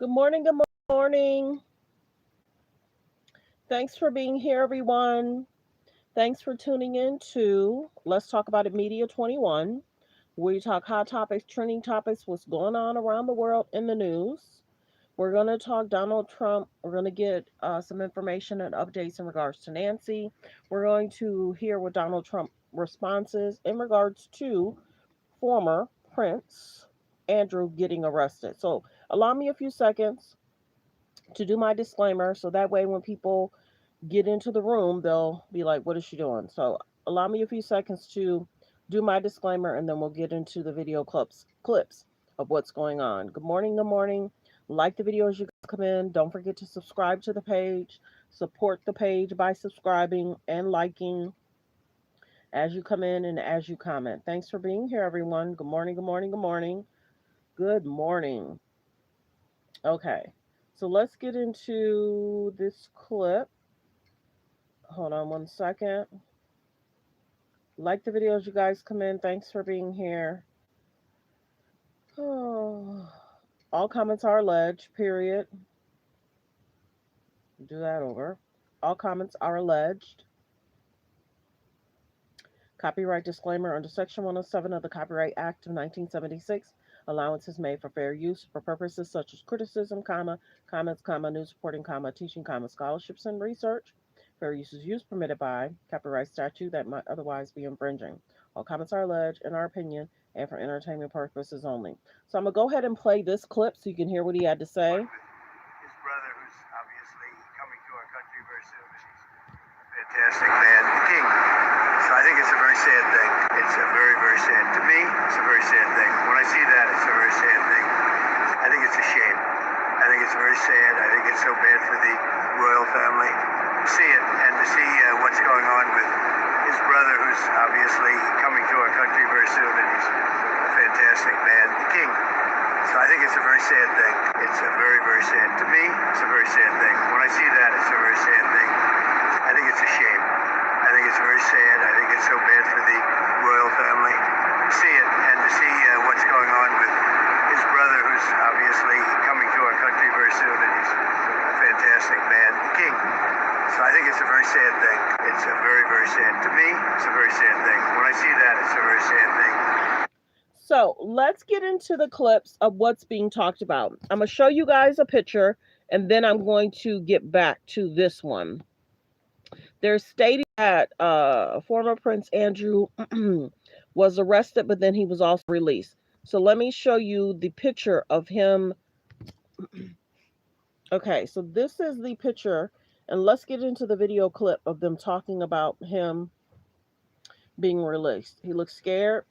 Good morning. Good morning. Thanks for being here, everyone. Thanks for tuning in to Let's Talk About It Media 21. We talk hot topics, trending topics, what's going on around the world in the news. We're going to talk Donald Trump. We're going to get some information and updates in regards to Nancy. We're going to hear what Donald Trump responses in regards to former Prince Andrew getting arrested. So allow me a few seconds to do my disclaimer so that way when people get into the room they'll be like, what is she doing? So allow me a few seconds to do my disclaimer and then we'll get into the video clips of what's going on. Good morning. Good morning. Like the video as you come in. Don't forget to subscribe to the page. Support the page by subscribing and liking as you come in and as you comment. Thanks for being here, everyone. Good morning. Good morning. Good morning. Good morning. Okay, so let's get into this clip. Hold on one second. Like the videos, you guys come in. Thanks for being here. Oh, all comments are alleged, period. Do that over. All comments are alleged. Copyright disclaimer under Section 107 of the Copyright Act of 1976. Allowance is made for fair use for purposes such as criticism, comments, news reporting, teaching, scholarships and research. Fair use is used permitted by copyright statute that might otherwise be infringing. All comments are alleged, in our opinion, and for entertainment purposes only. So I'm going to go ahead and play this clip so you can hear what he had to say. His brother, who's obviously coming to our country very soon, and he's a fantastic man, the king. So I think it's a very sad thing. It's a very, very sad. To me, it's a very sad thing. When I see that, it's a very sad thing. I think it's a shame. I think it's very sad. I think it's so bad for the royal family to see it and to see what's going on with his brother, who's obviously coming to our country very soon, and he's a fantastic man, the king. So I think it's a very sad thing. It's a very, very sad. To me, it's a very sad thing. When I see that, it's a very sad thing. I think it's a shame. I think it's very sad. I think it's so bad for the royal family to see it and to see what's going on with his brother, who's obviously coming to our country very soon, and he's a fantastic man, the king. So I think it's a very sad thing. It's a very, very sad. To me, it's a very sad thing. When I see that, it's a very sad thing. So let's get into the clips of what's being talked about. I'm going to show you guys a picture and then I'm going to get back to this one. They're stating that former Prince Andrew was arrested, but then he was also released. So let me show you the picture of him. Okay, so this is the picture, and let's get into the video clip of them talking about him being released. He looks scared.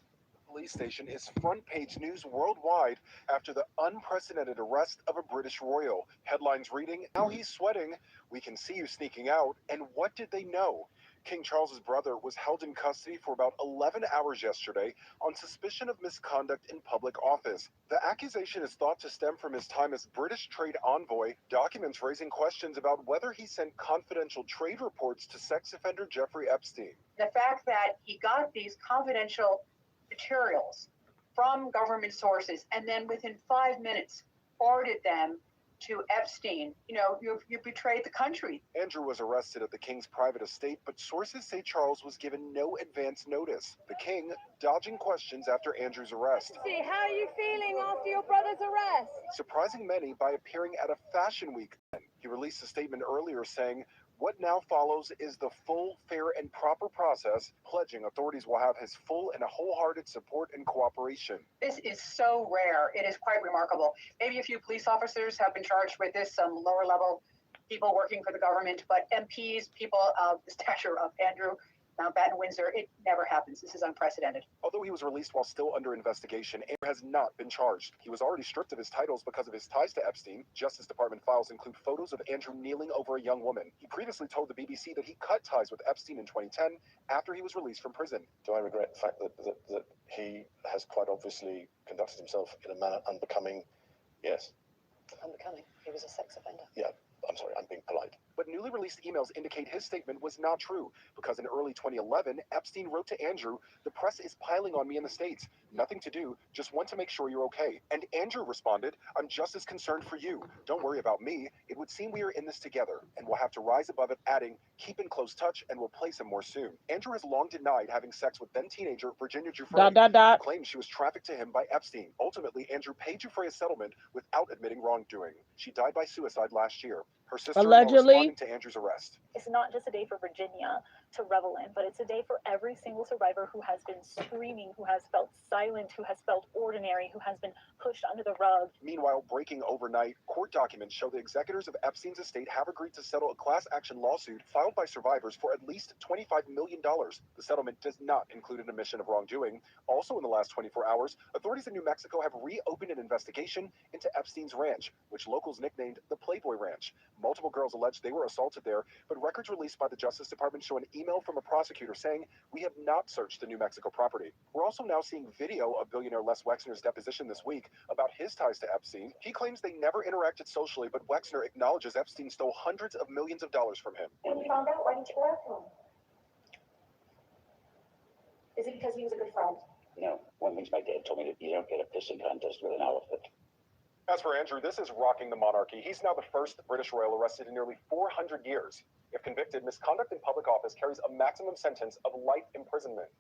Police station is front page news worldwide after the unprecedented arrest of a British royal. Headlines reading, "Now he's sweating, we can see you sneaking out, and what did they know?" King Charles's brother was held in custody for about 11 hours yesterday on suspicion of misconduct in public office. The accusation is thought to stem from his time as British trade envoy, documents raising questions about whether he sent confidential trade reports to sex offender Jeffrey Epstein. The fact that he got these confidential materials from government sources and then within 5 minutes forwarded them to Epstein, you betrayed the country. Andrew was arrested at the king's private estate, but sources say Charles was given no advance notice. The king dodging questions after Andrew's arrest. How are you feeling after your brother's arrest? Surprising many by appearing at a fashion week. He released a statement earlier saying, "What now follows is the full, fair, and proper process," pledging authorities will have his full and wholehearted support and cooperation. This is so rare. It is quite remarkable. Maybe a few police officers have been charged with this, some lower level people working for the government, but MPs, people of the stature of Andrew Mountbatten Windsor, it never happens. This is unprecedented. Although he was released while still under investigation, Andrew has not been charged. He was already stripped of his titles because of his ties to Epstein. Justice Department files include photos of Andrew kneeling over a young woman. He previously told the BBC that he cut ties with Epstein in 2010 after he was released from prison. Do I regret the fact that he has quite obviously conducted himself in a manner unbecoming? Yes. Unbecoming. He was a sex offender. Yeah, I'm sorry, I'm being polite. But newly released emails indicate his statement was not true, because in early 2011, Epstein wrote to Andrew, "The press is piling on me in the States. Nothing to do, just want to make sure you're okay." And Andrew responded, "I'm just as concerned for you. Don't worry about me. It would seem we are in this together, and we'll have to rise above it," adding, "Keep in close touch and we'll place him more soon." Andrew has long denied having sex with then teenager Virginia Giuffre, who claimed she was trafficked to him by Epstein. Ultimately, Andrew paid Giuffre a settlement without admitting wrongdoing. She died by suicide last year. Her sister-in-law responding to Andrew's arrest. It's not just a day for Virginia to revel in, but it's a day for every single survivor who has been screaming, who has felt silent, who has felt ordinary, who has been pushed under the rug. Meanwhile, breaking overnight, court documents show the executors of Epstein's estate have agreed to settle a class action lawsuit filed by survivors for at least $25 million. The settlement does not include an admission of wrongdoing. Also in the last 24 hours, authorities in New Mexico have reopened an investigation into Epstein's ranch, which locals nicknamed the Playboy Ranch. Multiple girls alleged they were assaulted there, but records released by the Justice Department show an email from a prosecutor saying, "We have not searched the New Mexico property." We're also now seeing video of billionaire Les Wexner's deposition this week about his ties to Epstein. He claims they never interacted socially, but Wexner acknowledges Epstein stole hundreds of millions of dollars from him. When you found out, why didn't you go after him? Is it because he was a good friend? No, one of the things my dad told me that you don't get a pissing contest with an elephant. As for Andrew, this is rocking the monarchy. He's now the first British royal arrested in nearly 400 years. If convicted, misconduct in public office carries a maximum sentence of life imprisonment.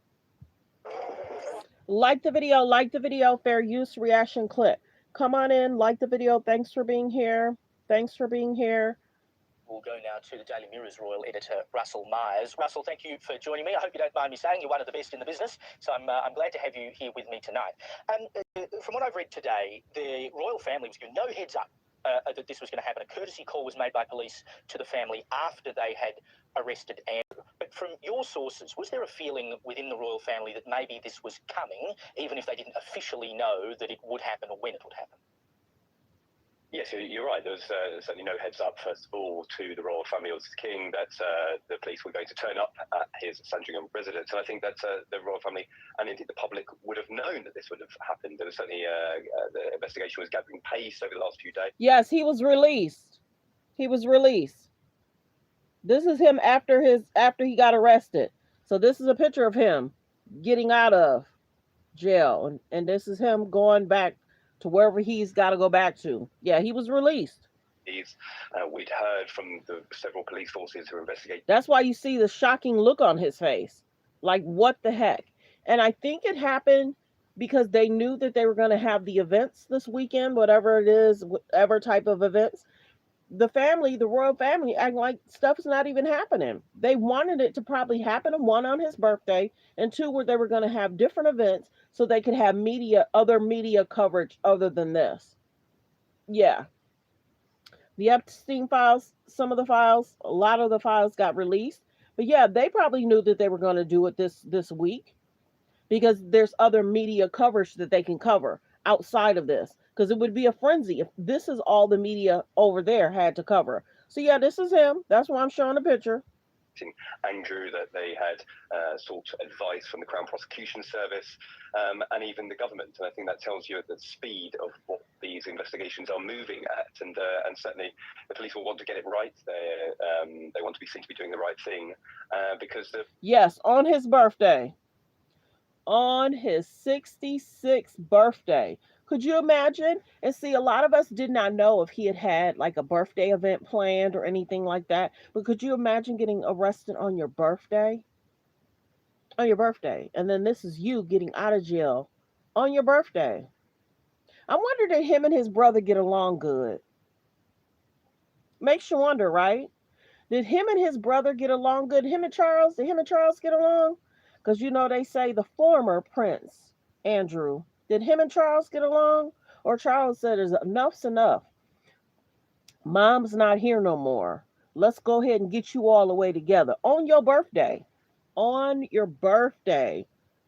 Like the video, fair use reaction clip. Come on in, like the video. Thanks for being here. We'll go now to the Daily Mirror's royal editor, Russell Myers. Russell, thank you for joining me. I hope you don't mind me saying you're one of the best in the business, so I'm glad to have you here with me tonight. From what I've read today, the royal family was given no heads up that this was going to happen. A courtesy call was made by police to the family after they had arrested Andrew. But from your sources, was there a feeling within the royal family that maybe this was coming, even if they didn't officially know that it would happen or when it would happen? Yes, you're right. There was certainly no heads up, first of all, to the royal family or to the king that the police were going to turn up at his Sandringham residence. And I think that the royal family and indeed the public would have known that this would have happened. There was certainly the investigation was gathering pace over the last few days. Yes, he was released. This is him after he got arrested. So this is a picture of him getting out of jail, and this is him going back to wherever he's got to go back to. Yeah, he was released. We'd heard from the several police forces who were investigating. That's why you see the shocking look on his face. Like, what the heck? And I think it happened because they knew that they were going to have the events this weekend, whatever it is, whatever type of events. The royal family, act like stuff's not even happening. They wanted it to probably happen, one on his birthday, and two where they were going to have different events so they could have other media coverage other than this. Yeah. The Epstein files, a lot of the files got released. But yeah, they probably knew that they were going to do it this week because there's other media coverage that they can cover outside of this. Because it would be a frenzy if this is all the media over there had to cover. So yeah, this is him. That's why I'm showing a picture. Andrew, that they had sought advice from the Crown Prosecution Service and even the government. And I think that tells you the speed of what these investigations are moving at. And certainly the police will want to get it right. They want to be seen to be doing the right thing because Yes, on his birthday. On his 66th birthday. Could you imagine? And see, a lot of us did not know if he had like a birthday event planned or anything like that. But could you imagine getting arrested on your birthday? On your birthday. And then this is you getting out of jail on your birthday. I wonder, did him and his brother get along good? Makes you wonder, right? Did him and his brother get along good? Did him and Charles get along? Because you know they say the former Prince Andrew. Did him and Charles get along? Or Charles said, enough's enough. Mom's not here no more. Let's go ahead and get you all the way together. On your birthday. On your birthday.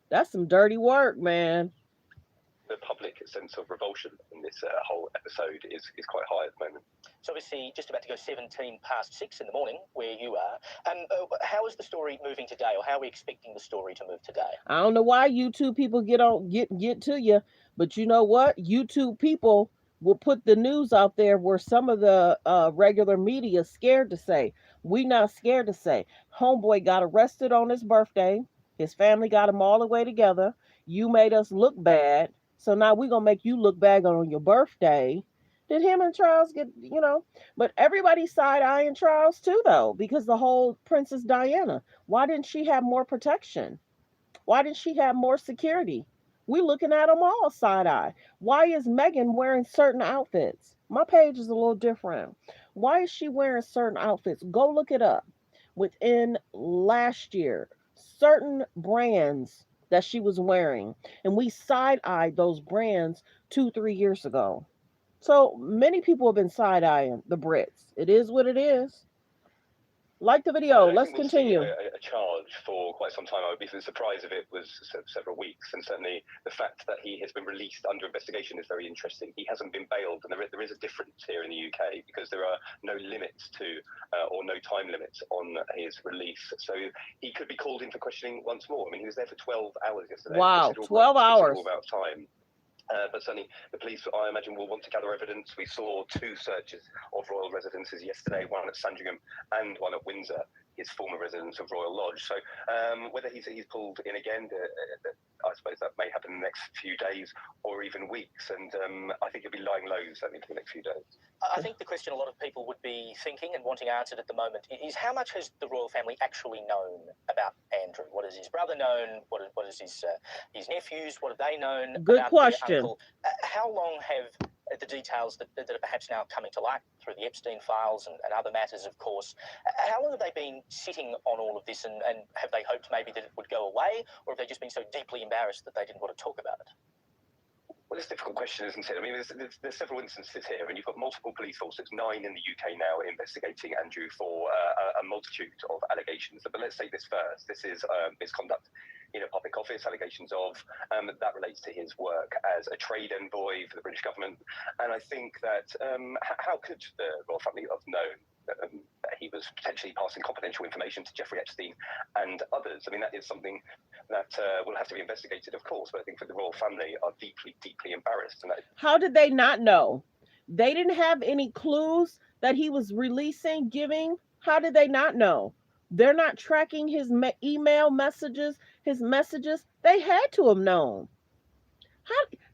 That's some dirty work, man. The public sense of revulsion in this whole episode is quite high at the moment. So obviously just about to go 17 past 6 in the morning where you are. How is the story moving today, or how are we expecting the story to move today? I don't know why YouTube people get to you, but you know what? YouTube people will put the news out there where some of the regular media is scared to say. We not scared to say. Homeboy got arrested on his birthday. His family got him all the way together. You made us look bad. So now we're going to make you look bad on your birthday. Did him and Charles get, but everybody's side eyeing Charles too, though, because the whole Princess Diana. Why didn't she have more protection? Why didn't she have more security? We looking at them all side eye. Why is Meghan wearing certain outfits? My page is a little different. Why is she wearing certain outfits? Go look it up. Within last year, certain brands that she was wearing, and we side eyed those brands 2-3 years ago. So many people have been side eyeing the Brits. It is what it is. Like the video. Let's continue. A charge for quite some time. I would be surprised if it was several weeks, and certainly the fact that he has been released under investigation is very interesting. He hasn't been bailed, and there is a difference here in the UK because there are no limits to or no time limits on his release. So he could be called in for questioning once more. I mean, he was there for 12 hours yesterday. Wow, 12 hours. About time. But certainly the police, I imagine, will want to gather evidence. We saw 2 searches of royal residences yesterday, one at Sandringham and one at Windsor, his former residence of Royal Lodge. So whether he's pulled in again, I suppose that may happen in the next few days or even weeks. And I think he'll be lying low, certainly, for the next few days. I think the question a lot of people would be thinking and wanting answered at the moment is how much has the royal family actually known about Andrew? What has his brother known? What is his nephews? What have they known? Good about question. Their uncle? How long have the details that are perhaps now coming to light through the Epstein files and other matters, of course, how long have they been sitting on all of this, and have they hoped maybe that it would go away, or have they just been so deeply embarrassed that they didn't want to talk about it? Well, it's a difficult question, isn't it? I mean, there's several instances here, and you've got multiple police forces, 9 in the UK now, investigating Andrew for a multitude of allegations. But let's take this first. This is misconduct in a public office, allegations of that relates to his work as a trade envoy for the British government. And I think that how could the royal family have known that he was potentially passing confidential information to Jeffrey Epstein and others? I mean, that is something that will have to be investigated, of course, but I think for the royal family are deeply, deeply embarrassed. And how did they not know? They didn't have any clues that he was releasing, giving. How did they not know? They're not tracking his email messages, his messages. They had to have known.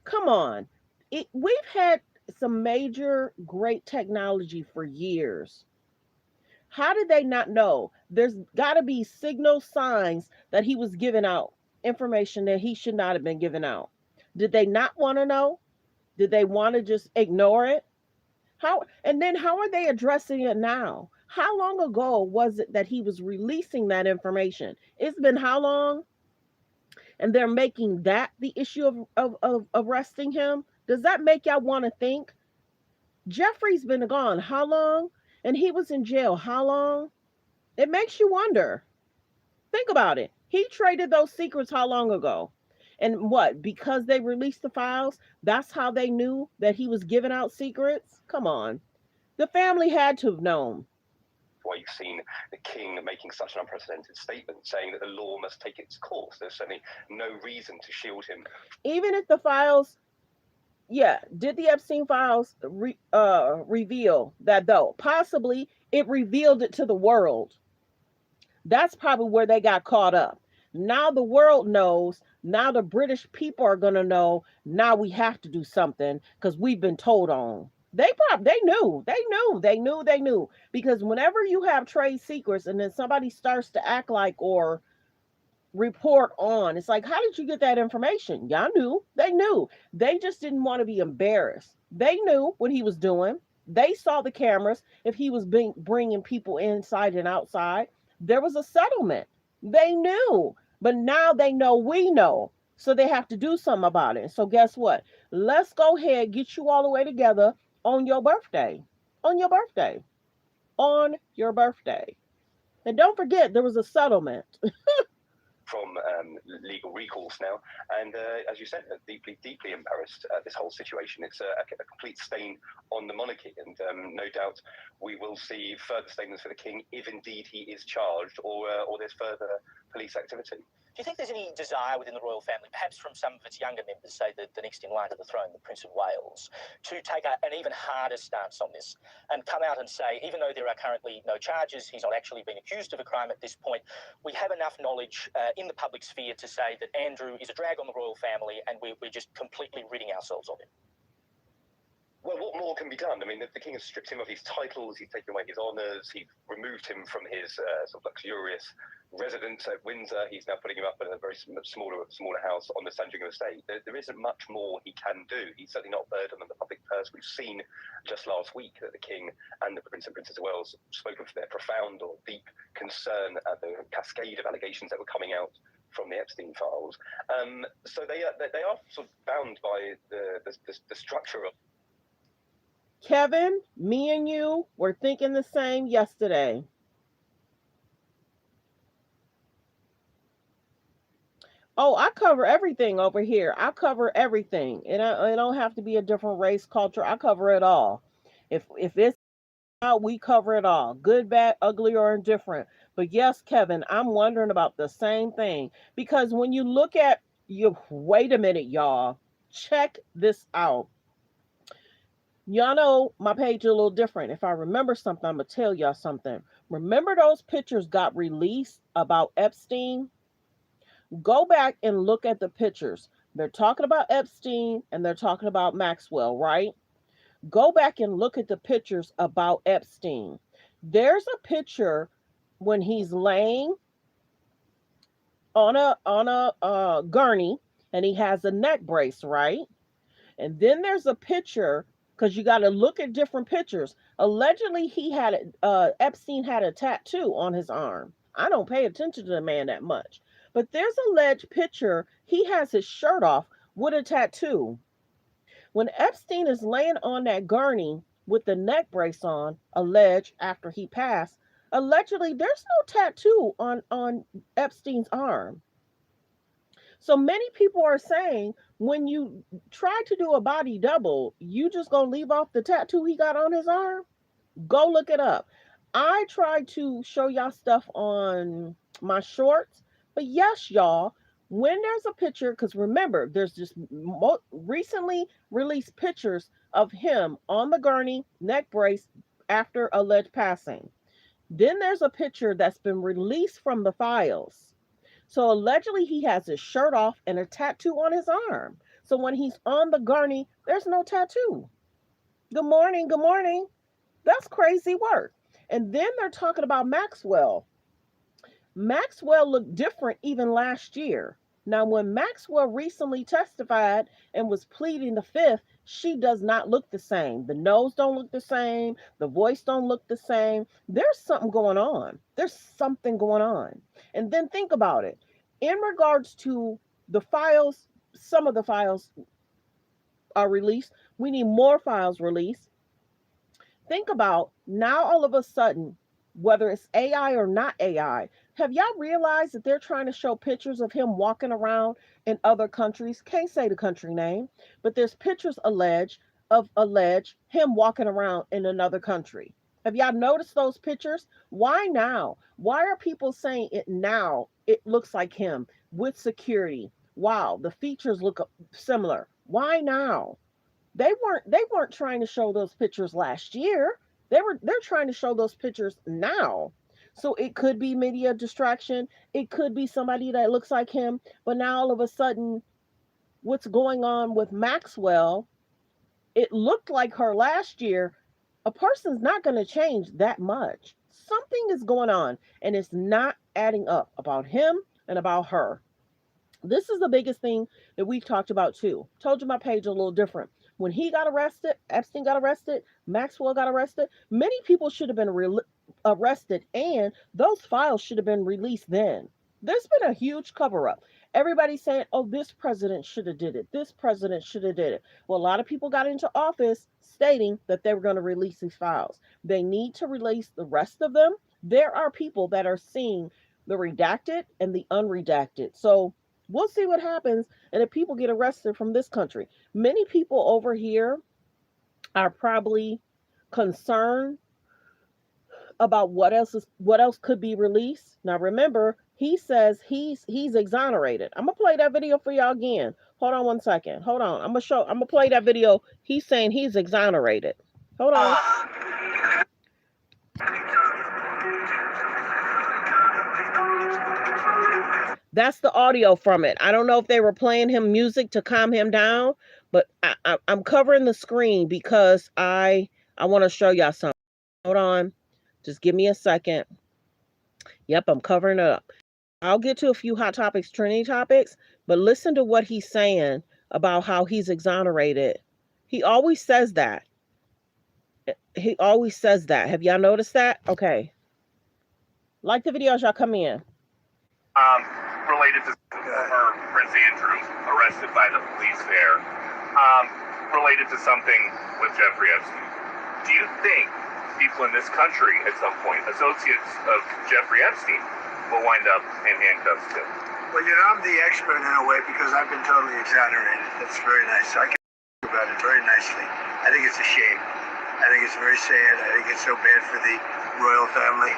Come on. We've had some major great technology for years. How did they not know? There's got to be signal signs that he was giving out information that he should not have been giving out. Did they not want to know? Did they want to just ignore it? And then how are they addressing it now? How long ago was it that he was releasing that information? It's been how long? And they're making that the issue of arresting him? Does that make y'all want to think? Jeffrey's been gone how long? And he was in jail how long? It makes you wonder. Think about it. He traded those secrets how long ago? And what? Because they released the files, that's how they knew that he was giving out secrets? Come on. The family had to have known. Why you've seen the king making such an unprecedented statement, saying that the law must take its course. There's certainly no reason to shield him. Even if the files, did the Epstein files reveal that, though? Possibly it revealed it to the world. That's probably where they got caught up. Now the world knows. Now the British people are going to know. Now we have to do something because we've been told on. They knew. Because whenever you have trade secrets and then somebody starts to act like or report on, it's like, how did you get that information? Y'all knew. They knew. They just didn't want to be embarrassed. They knew what he was doing. They saw the cameras. If he was bringing people inside and outside, there was a settlement. They knew. But now they know we know. So they have to do something about it. So guess what? Let's go ahead, get you all the way together on your birthday. On your birthday. On your birthday. And don't forget, there was a settlement. From legal recourse now. And as you said, deeply, deeply embarrassed at this whole situation. It's a complete stain on the monarchy. And no doubt we will see further statements for the king if indeed he is charged or there's further police activity. Do you think there's any desire within the royal family, perhaps from some of its younger members, say the next in line to the throne, the Prince of Wales, to take an even harder stance on this and come out and say, even though there are currently no charges, he's not actually been accused of a crime at this point, we have enough knowledge in the public sphere to say that Andrew is a drag on the royal family and we're just completely ridding ourselves of him? Well, what more can be done? I mean, the king has stripped him of his titles, he's taken away his honours, he's removed him from his sort of luxurious residence at Windsor. He's now putting him up in a very smaller house on the Sandringham estate. There isn't much more he can do. He's certainly not a burden on the public purse. We've seen just last week that the king and the Prince and Princess of Wales spoke of their profound or deep concern at the cascade of allegations that were coming out from the Epstein files. So they are sort of bound by the structure of. Kevin, me and you were thinking the same yesterday. Oh, I cover everything over here. I cover everything. It don't have to be a different race, culture. I cover it all. If it's out, we cover it all. Good, bad, ugly, or indifferent. But yes, Kevin, I'm wondering about the same thing. Because when you look at you, wait a minute, y'all. Check this out. Y'all know my page is a little different. If I remember something, I'm going to tell y'all something. Remember those pictures got released about Epstein? Go back and look at the pictures. They're talking about Epstein and they're talking about Maxwell, right? Go back and look at the pictures about Epstein. There's a picture when he's laying on a gurney and he has a neck brace, right? And then there's a picture, because you got to look at different pictures. Allegedly, Epstein had a tattoo on his arm. I don't pay attention to the man that much. But there's an alleged picture. He has his shirt off with a tattoo. When Epstein is laying on that gurney with the neck brace on, alleged after he passed, allegedly there's no tattoo on Epstein's arm. So many people are saying when you try to do a body double, you just gonna leave off the tattoo he got on his arm? Go look it up. I tried to show y'all stuff on my shorts, but yes, y'all, when there's a picture, because remember, there's just recently released pictures of him on the gurney, neck brace, after alleged passing. Then there's a picture that's been released from the files. So allegedly he has his shirt off and a tattoo on his arm. So when he's on the gurney, there's no tattoo. Good morning, good morning. That's crazy work. And then they're talking about Maxwell. Maxwell looked different even last year. Now, when Maxwell recently testified and was pleading the fifth, she does not look the same. The nose don't look the same. The voice don't look the same. There's something going on. There's something going on. And then think about it. In regards to the files, some of the files are released. We need more files released. Think about now all of a sudden, whether it's AI or not AI, have y'all realized that they're trying to show pictures of him walking around in other countries? Can't say the country name, but there's pictures alleged him walking around in another country. Have y'all noticed those pictures? Why now? Why are people saying it now? It looks like him with security. Wow, the features look similar. Why now? They weren't trying to show those pictures last year. They're trying to show those pictures now. So it could be media distraction. It could be somebody that looks like him. But now all of a sudden, what's going on with Maxwell, it looked like her last year. A person's not going to change that much. Something is going on, and it's not adding up about him and about her. This is the biggest thing that we've talked about too. Told you my page a little different. When he got arrested, Epstein got arrested, Maxwell got arrested, many people should have been arrested, and those files should have been released then. There's been a huge cover-up. Everybody's saying, oh, this president should have did it. This president should have did it. Well, a lot of people got into office stating that they were going to release these files. They need to release the rest of them. There are people that are seeing the redacted and the unredacted. So we'll see what happens, and if people get arrested from this country. Many people over here are probably concerned about what else could be released. Now remember, he says he's exonerated. I'm gonna play that video for y'all again. Hold on one second. Hold on. I'm gonna play that video. He's saying he's exonerated. Hold on. That's the audio from it. I don't know if they were playing him music to calm him down, but I'm covering the screen because I want to show y'all something. Hold on. Just give me a second. Yep, I'm covering it up. I'll get to a few hot topics, trending topics, but listen to what he's saying about how he's exonerated. He always says that. He always says that. Have y'all noticed that? Okay. Like the video as y'all come in. Related to former Prince Andrew arrested by the police there, related to something with Jeffrey Epstein. Do you think people in this country at some point, associates of Jeffrey Epstein, will wind up in handcuffs too? Well, I'm the expert in a way because I've been totally exonerated. That's very nice. I can talk about it very nicely. I think it's a shame. I think it's very sad. I think it's so bad for the royal family.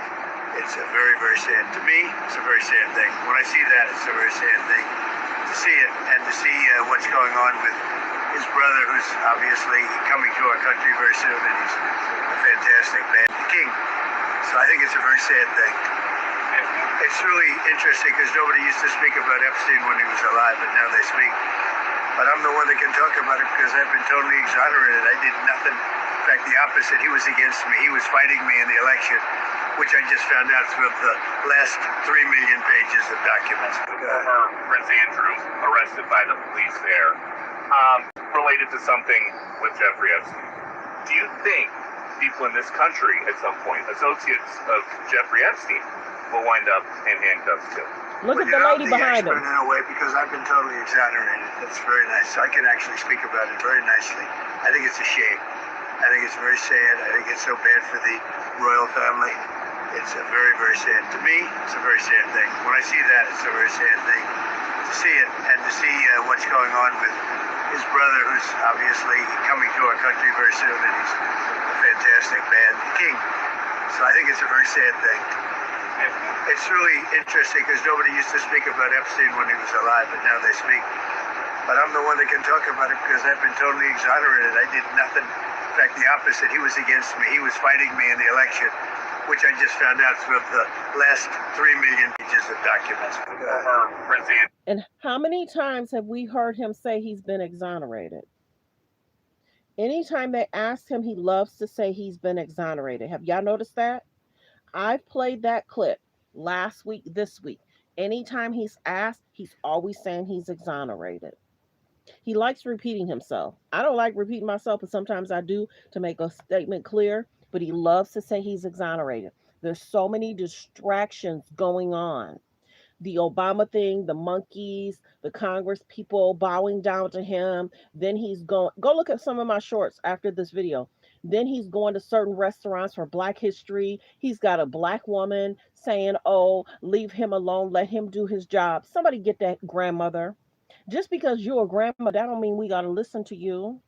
It's a very, very sad. To me, it's a very sad thing. When I see that, it's a very sad thing to see it and to see what's going on with his brother, who's obviously coming to our country very soon, and he's a fantastic man, the king. So I think it's a very sad thing. It's really interesting because nobody used to speak about Epstein when he was alive, but now they speak. But I'm the one that can talk about it because I've been totally exonerated. I did nothing. In fact, the opposite. He was against me. He was fighting me in the election, which I just found out through the last 3 million pages of documents. Former Prince Andrew arrested by the police there, related to something with Jeffrey Epstein. Do you think people in this country at some point, associates of Jeffrey Epstein, will wind up in handcuffs too? Look at the lady behind him. In a way, because I've been totally exonerated. That's very nice. I can actually speak about it very nicely. I think it's a shame. I think it's very sad. I think it's so bad for the royal family. It's a very, very sad. To me, it's a very sad thing. When I see that, it's a very sad thing to see it and to see what's going on with his brother, who's obviously coming to our country very soon, and he's a fantastic man, the king. So I think it's a very sad thing. It's really interesting because nobody used to speak about Epstein when he was alive, but now they speak. But I'm the one that can talk about it because I've been totally exonerated. I did nothing. In fact, the opposite. He was against me. He was fighting me in the election, which I just found out through the last 3 million pages of documents. And how many times have we heard him say he's been exonerated? Anytime they ask him, he loves to say he's been exonerated. Have y'all noticed that? I've played that clip last week, this week. Anytime he's asked, he's always saying he's exonerated. He likes repeating himself. I don't like repeating myself, but sometimes I do to make a statement clear, but he loves to say he's exonerated. There's so many distractions going on. The Obama thing, the monkeys, the Congress people bowing down to him. Then he's going, go look at some of my shorts after this video. Then he's going to certain restaurants for Black history. He's got a Black woman saying, oh, leave him alone, let him do his job. Somebody get that grandmother. Just because you're a grandma, that don't mean we got to listen to you.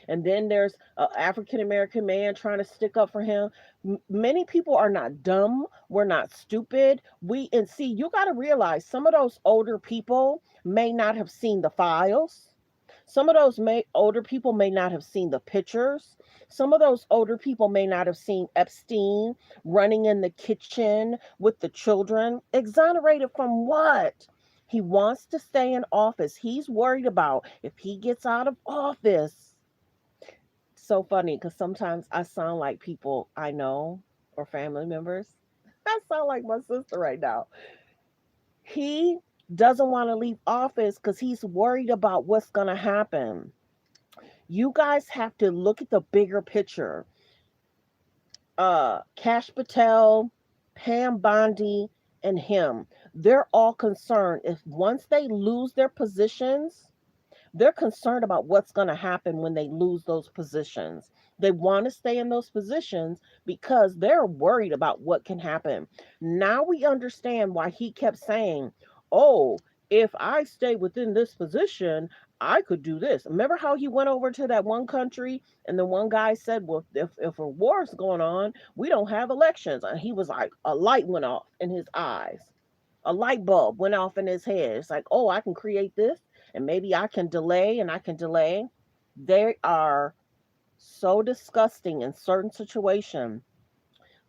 And then there's an African-American man trying to stick up for him. Many people are not dumb. We're not stupid. And see, you got to realize some of those older people may not have seen the files. Some of those older people may not have seen the pictures. Some of those older people may not have seen Epstein running in the kitchen with the children. Exonerated from what? He wants to stay in office. He's worried about if he gets out of office. So funny because sometimes I sound like people I know or family members. I sound like my sister right now. He doesn't want to leave office because he's worried about what's going to happen. You guys have to look at the bigger picture. Kash Patel, Pam Bondi, and him, they're all concerned. If once they lose their positions, they're concerned about what's going to happen when they lose those positions. They want to stay in those positions because they're worried about what can happen. Now we understand why he kept saying, oh, if I stay within this position, I could do this. Remember how he went over to that one country and the one guy said, well, if a war's going on, we don't have elections. And he was like, a light went off in his eyes. A light bulb went off in his head. It's like, oh, I can create this and maybe I can delay and I can delay. They are so disgusting in certain situations.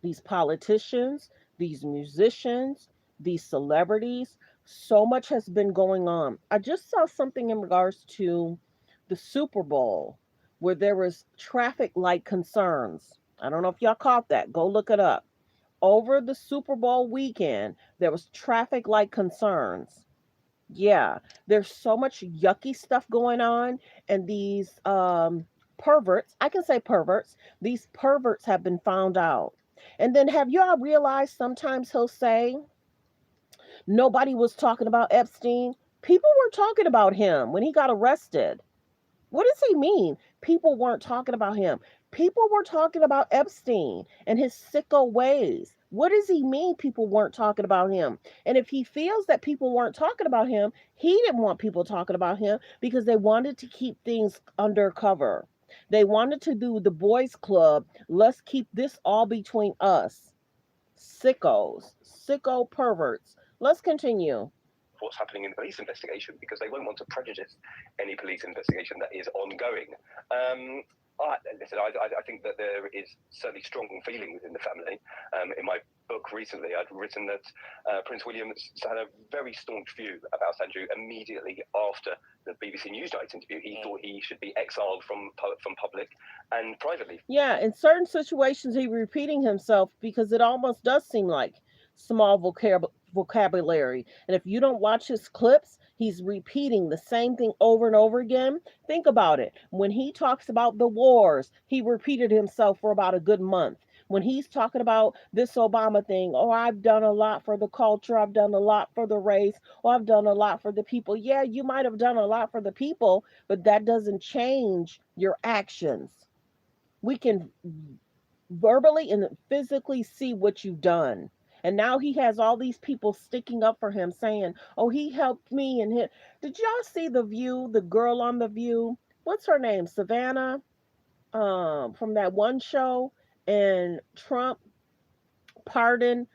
These politicians, these musicians, these celebrities, so much has been going on. I just saw something in regards to the Super Bowl where there was traffic light concerns. I don't know if y'all caught that. Go look it up. Over the Super Bowl weekend, there was traffic light concerns. Yeah, there's so much yucky stuff going on, and these perverts, I can say perverts, these perverts have been found out. And then have y'all realized sometimes he'll say, nobody was talking about Epstein? People were talking about him when he got arrested. What does he mean? People weren't talking about him. People were talking about Epstein and his sicko ways. What does he mean people weren't talking about him? And if he feels that people weren't talking about him, he didn't want people talking about him because they wanted to keep things undercover. They wanted to do the boys club. Let's keep this all between us. Sickos, sicko perverts. Let's continue. What's happening in the police investigation, because they won't want to prejudice any police investigation that is ongoing. Listen, I think that there is certainly strong feeling within the family. In my book recently, I'd written that Prince William had a very staunch view about Andrew immediately after the BBC Newsnight interview. He thought he should be exiled from public and privately. Yeah, in certain situations, he's repeating himself because it almost does seem like small vocabulary. And if you don't watch his clips, he's repeating the same thing over and over again. Think about it. When he talks about the wars, he repeated himself for about a good month. When he's talking about this Obama thing, oh, I've done a lot for the culture, I've done a lot for the race, oh, I've done a lot for the people. Yeah, you might have done a lot for the people, but that doesn't change your actions. We can verbally and physically see what you've done. And now he has all these people sticking up for him saying, oh, he helped me. And did y'all see The View, the girl on The View? What's her name? Savannah, from that one show. And Trump pardoned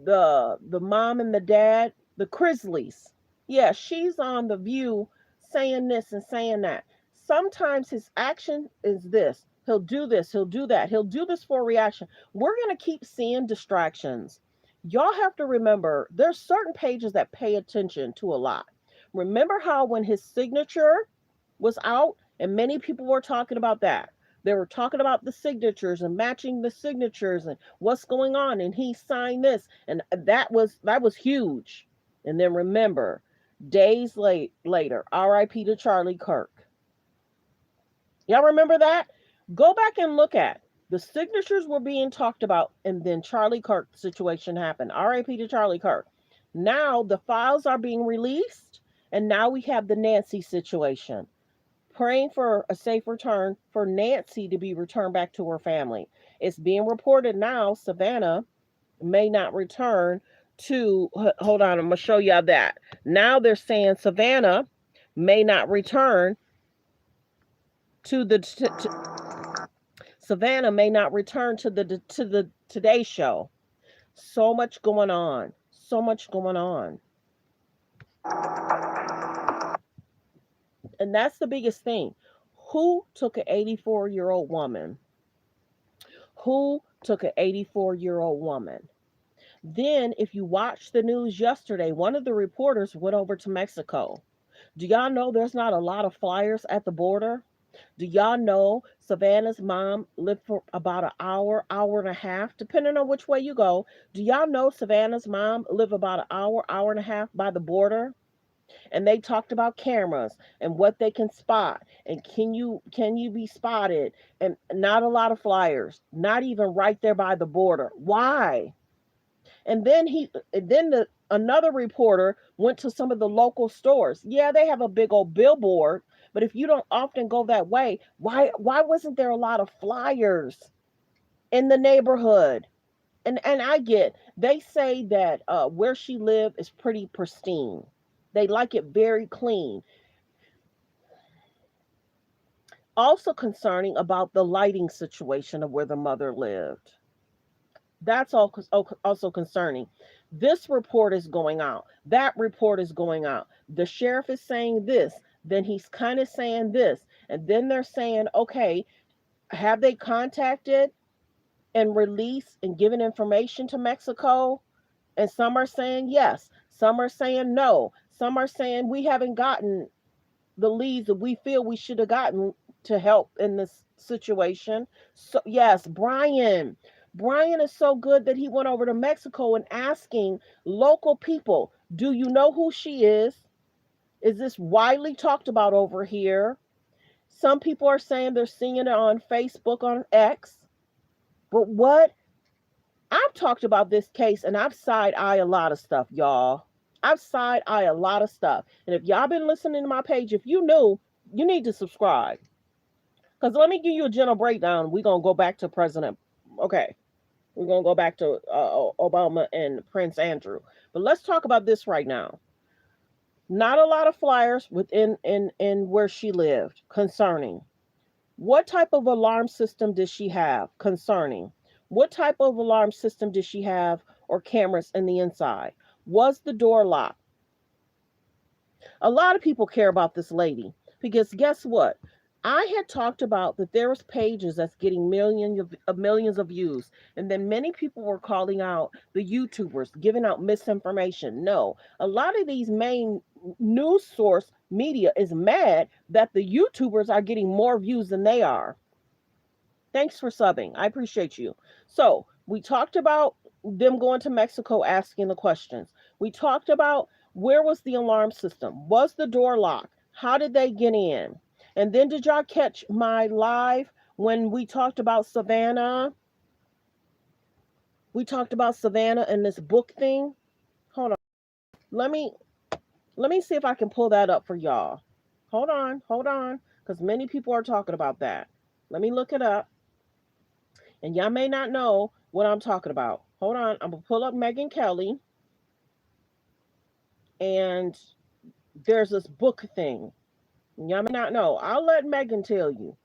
the mom and the dad, the Chrisleys. Yeah, she's on The View saying this and saying that. Sometimes his action is this. He'll do this. He'll do that. He'll do this for a reaction. We're going to keep seeing distractions. Y'all have to remember, there's certain pages that pay attention to a lot. Remember how when his signature was out and many people were talking about that. They were talking about the signatures and matching the signatures and what's going on. And he signed this. And that was huge. And then remember, days later, RIP to Charlie Kirk. Y'all remember that? Go back and look at the signatures were being talked about, and then Charlie Kirk situation happened. RIP to Charlie Kirk. Now the files are being released, and now we have the Nancy situation. Praying for a safe return for Nancy to be returned back to her family. It's being reported now Savannah may not return to, hold on, I'm going to show y'all that. Now they're saying Savannah may not return to Savannah may not return to the Today Show. So much going on. So much going on. And that's the biggest thing. Who took an 84-year-old woman? Who took an 84-year-old woman? Then, if you watched the news yesterday, one of the reporters went over to Mexico. Do y'all know there's not a lot of flyers at the border? Do y'all know Savannah's mom lived for about an hour, hour and a half, depending on which way you go? Do y'all know Savannah's mom lived about an hour, hour and a half by the border? And they talked about cameras and what they can spot and can you be spotted, and not a lot of flyers, not even right there by the border. Why? And then another reporter went to some of the local stores. Yeah, they have a big old billboard, but if you don't often go that way, why wasn't there a lot of flyers in the neighborhood? And I get, they say that where she lived is pretty pristine. They like it very clean. also concerning about the lighting situation of where the mother lived. That's also concerning. This report is going out. That report is going out. The sheriff is saying this. Then he's kind of saying this. And then they're saying, okay, have they contacted and released and given information to Mexico? And some are saying yes. Some are saying no. Some are saying we haven't gotten the leads that we feel we should have gotten to help in this situation. So yes, Brian is so good that he went over to Mexico and asking local people, do you know who she is? Is this widely talked about over here? Some people are saying they're seeing it on Facebook, on X. But what? I've talked about this case and I've side-eye a lot of stuff, y'all. I've side-eye a lot of stuff. And if y'all been listening to my page, if you knew, you need to subscribe. Because let me give you a general breakdown. We're going to go back to President. Okay. We're going to go back to Obama and Prince Andrew. But let's talk about this right now. Not a lot of flyers within in where she lived concerning. What type of alarm system did she have concerning? What type of alarm system did she have or cameras in the inside? Was the door locked? A lot of people care about this lady because guess what? I had talked about that there was pages that's getting millions of views, and then many people were calling out the YouTubers, giving out misinformation. No, a lot of these main news source media is mad that the YouTubers are getting more views than they are. Thanks for subbing. I appreciate you. So we talked about them going to Mexico asking the questions. We talked about where was the alarm system? Was the door locked? How did they get in? And then did y'all catch my live when we talked about Savannah? We talked about Savannah and this book thing. Hold on. Let me see if I can pull that up for y'all. Hold on, because many people are talking about that. Let me look it up. And y'all may not know what I'm talking about. Hold on, I'm going to pull up Megyn Kelly. And there's this book thing. Y'all may not know. I'll let Megyn tell you.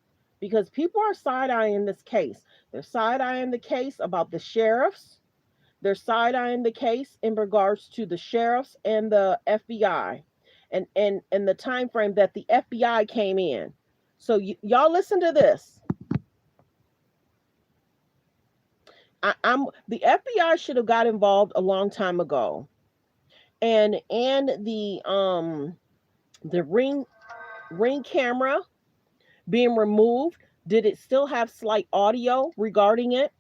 Because people are side-eyeing this case. They're side-eyeing the case about the sheriffs. They're side-eyeing the case in regards to the sheriffs and the FBI. And the time frame that the FBI came in. So y'all listen to this. The FBI should have got involved a long time ago. And the ring camera being removed, did it still have slight audio regarding it?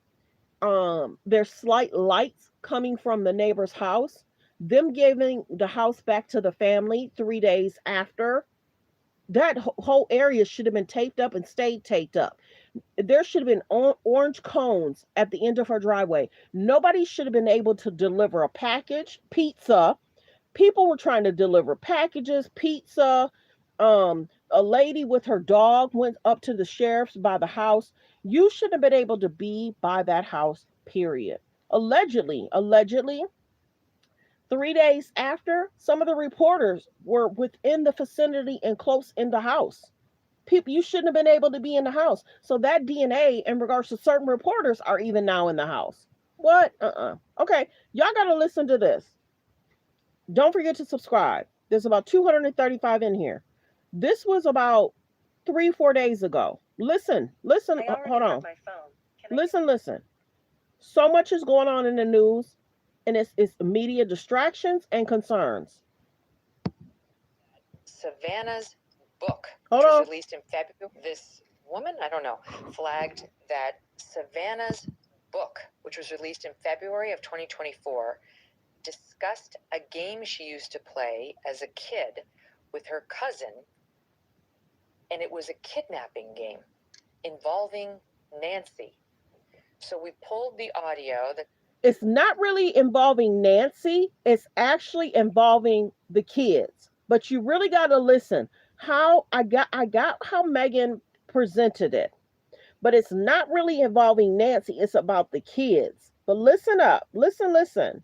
There's slight lights coming from the neighbor's house. Them giving the house back to the family 3 days after. That whole area should have been taped up and stayed taped up. There should have been orange cones at the end of her driveway. Nobody should have been able to deliver a package, pizza. People were trying to deliver packages, pizza. A lady with her dog went up to the sheriff's by the house. You shouldn't have been able to be by that house, period. Allegedly, 3 days after, some of the reporters were within the vicinity and close in the house. People, you shouldn't have been able to be in the house. So that DNA in regards to certain reporters are even now in the house. What? Okay, y'all got to listen to this. Don't forget to subscribe. There's about 235 in here. This was about 3-4 days ago. Listen, hold on. Listen. So much is going on in the news, and it's media distractions and concerns. Savannah's book, Hold which on. was released in February. This woman, I don't know, flagged that Savannah's book, which was released in February of 2024, discussed a game she used to play as a kid with her cousin, and it was a kidnapping game involving Nancy. So we pulled the audio that it's not really involving Nancy. It's actually involving the kids. But you really got to listen. How I got how Megyn presented it. But it's not really involving Nancy. It's about the kids. But listen up. Listen.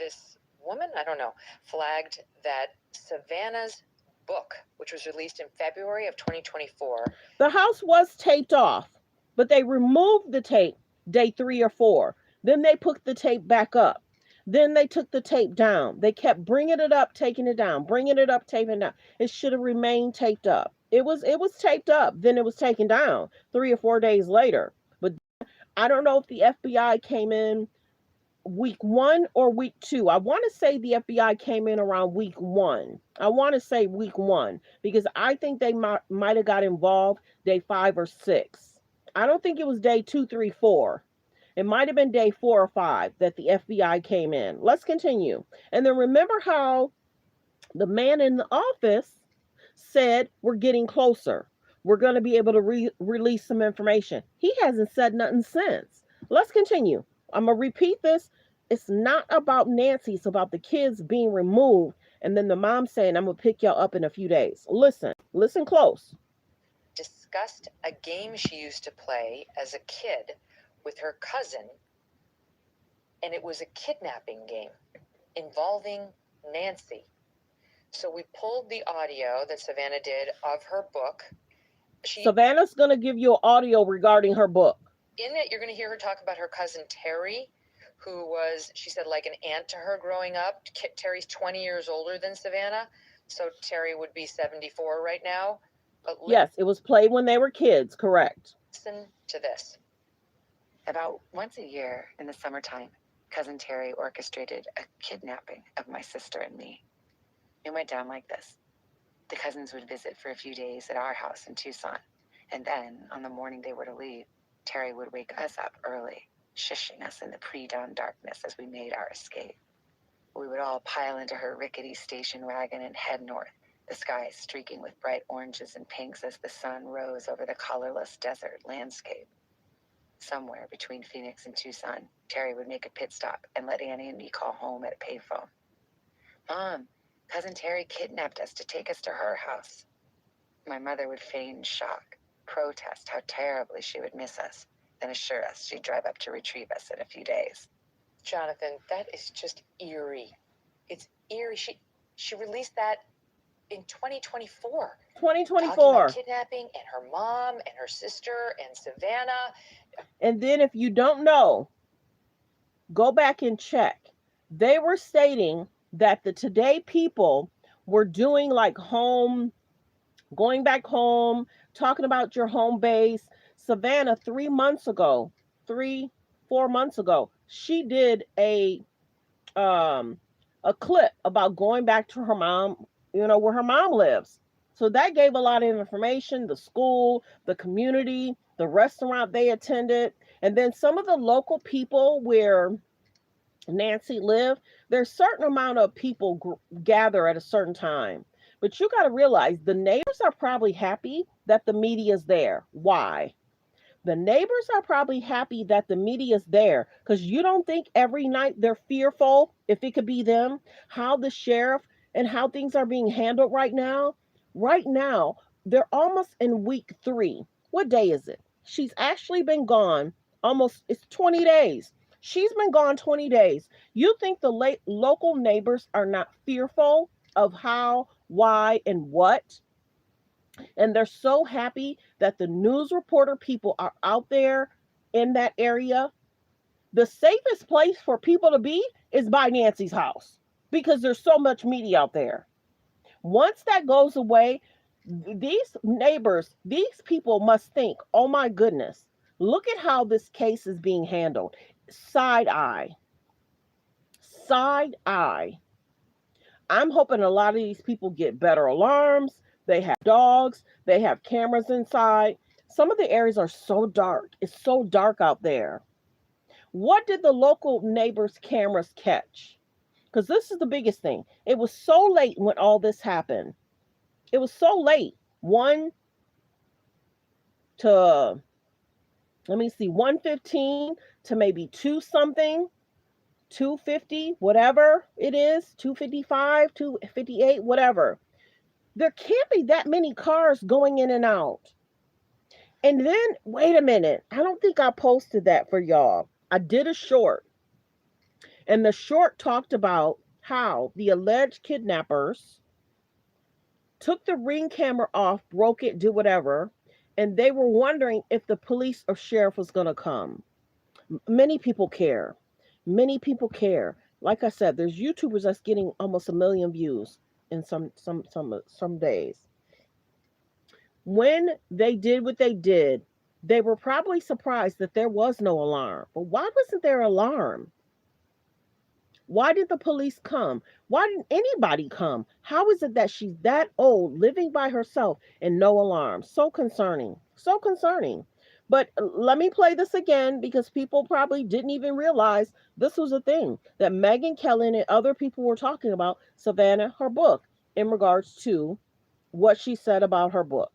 this woman, I don't know, flagged that Savannah's book, which was released in February of 2024. The house was taped off, but they removed the tape day 3 or 4. Then they put the tape back up. Then they took the tape down. They kept bringing it up, taking it down, bringing it up, taking it down. It should have remained taped up. It was taped up. Then it was taken down 3 or 4 days later. But I don't know if the FBI came in week 1 or week 2. I want to say the FBI came in around week 1. I want to say week 1 because I think they might have got involved day 5 or 6. I don't think it was day 2, 3, 4. It might have been day 4 or 5 that the FBI came in. Let's continue. And then remember how the man in the office said, we're getting closer. We're going to be able to release some information. He hasn't said nothing since. Let's continue. I'm going to repeat this. It's not about Nancy. It's about the kids being removed. And then the mom saying, I'm going to pick y'all up in a few days. Listen close. Discussed a game she used to play as a kid with her cousin, and it was a kidnapping game involving Nancy. So we pulled the audio that Savannah did of her book. Savannah's going to give you an audio regarding her book. In it, you're going to hear her talk about her cousin Terry, who was, she said, like an aunt to her growing up. Terry's 20 years older than Savannah, so Terry would be 74 right now. But yes, it was played when they were kids, correct. Listen to this. About once a year in the summertime, Cousin Terry orchestrated a kidnapping of my sister and me. It went down like this. The cousins would visit for a few days at our house in Tucson, and then, on the morning they were to leave, Terry would wake us up early, shushing us in the pre-dawn darkness as we made our escape. We would all pile into her rickety station wagon and head north, the sky streaking with bright oranges and pinks as the sun rose over the colorless desert landscape. Somewhere between Phoenix and Tucson, Terry would make a pit stop and let Annie and me call home at a payphone. Mom, Cousin Terry kidnapped us to take us to her house. My mother would feign shock, protest how terribly she would miss us, then assure us she'd drive up to retrieve us in a few days. Jonathan, that is just eerie. It's eerie. She released that in 2024. 2024. Kidnapping and her mom and her sister and Savannah. And then if you don't know, go back and check. They were stating that the Today people were doing like going back home, talking about your home base. Savannah 4 months ago, she did a clip about going back to her mom, where her mom lives. So that gave a lot of information, the school, the community, the restaurant they attended, and then some of the local people where Nancy lived. There's a certain amount of people gather at a certain time. But you got to realize the neighbors are probably happy that the media is there. Why? The neighbors are probably happy that the media is there because you don't think every night they're fearful, if it could be them, how the sheriff and how things are being handled right now. Right now, they're almost in week 3. What day is it? She's actually been gone it's 20 days. She's been gone 20 days. You think the local neighbors are not fearful of how, why, and what? And they're so happy that the news reporter people are out there in that area. The safest place for people to be is by Nancy's house because there's so much media out there. Once that goes away, these neighbors, these people must think, oh my goodness, look at how this case is being handled. Side eye. I'm hoping a lot of these people get better alarms. They have dogs. They have cameras inside. Some of the areas are so dark. It's so dark out there. What did the local neighbors' cameras catch? Because this is the biggest thing. It was so late when all this happened. It was so late. 1:15 to maybe 2 something, 2:50, whatever it is, 2:55, 2:58, whatever. There can't be that many cars going in and out. And then, wait a minute. I don't think I posted that for y'all. I did a short. And the short talked about how the alleged kidnappers took the Ring camera off, broke it, did whatever, and they were wondering if the police or sheriff was going to come. Many people care. Many people care. Like I said, there's YouTubers that's getting almost 1 million views in some days. When they did what they did, they were probably surprised that there was no alarm. But why wasn't there alarm? Why did the police come? Why didn't anybody come? How is it that she's that old, living by herself, and no alarm? So concerning. So concerning. But let me play this again because people probably didn't even realize this was a thing that Megyn Kelly and other people were talking about Savannah, her book, in regards to what she said about her book.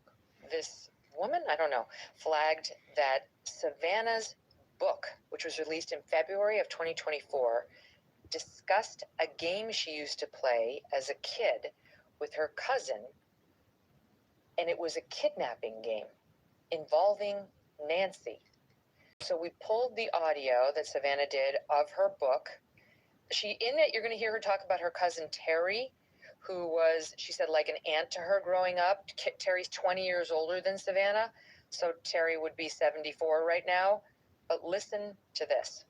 This woman, I don't know, flagged that Savannah's book, which was released in February of 2024, discussed a game she used to play as a kid with her cousin, and it was a kidnapping game involving Nancy. So we pulled the audio that Savannah did of her book. In it, you're going to hear her talk about her cousin Terry, who was, she said, like an aunt to her growing up. Terry's 20 years older than Savannah, so Terry would be 74 right now. But listen to this.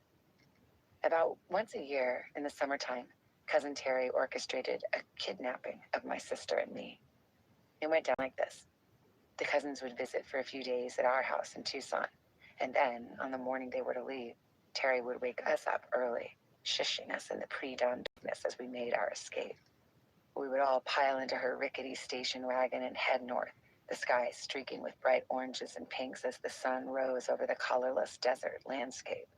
About once a year in the summertime, Cousin Terry orchestrated a kidnapping of my sister and me. It went down like this. The cousins would visit for a few days at our house in Tucson, and then, on the morning they were to leave, Terry would wake us up early, shushing us in the pre-dawn darkness as we made our escape. We would all pile into her rickety station wagon and head north, the sky streaking with bright oranges and pinks as the sun rose over the colorless desert landscape.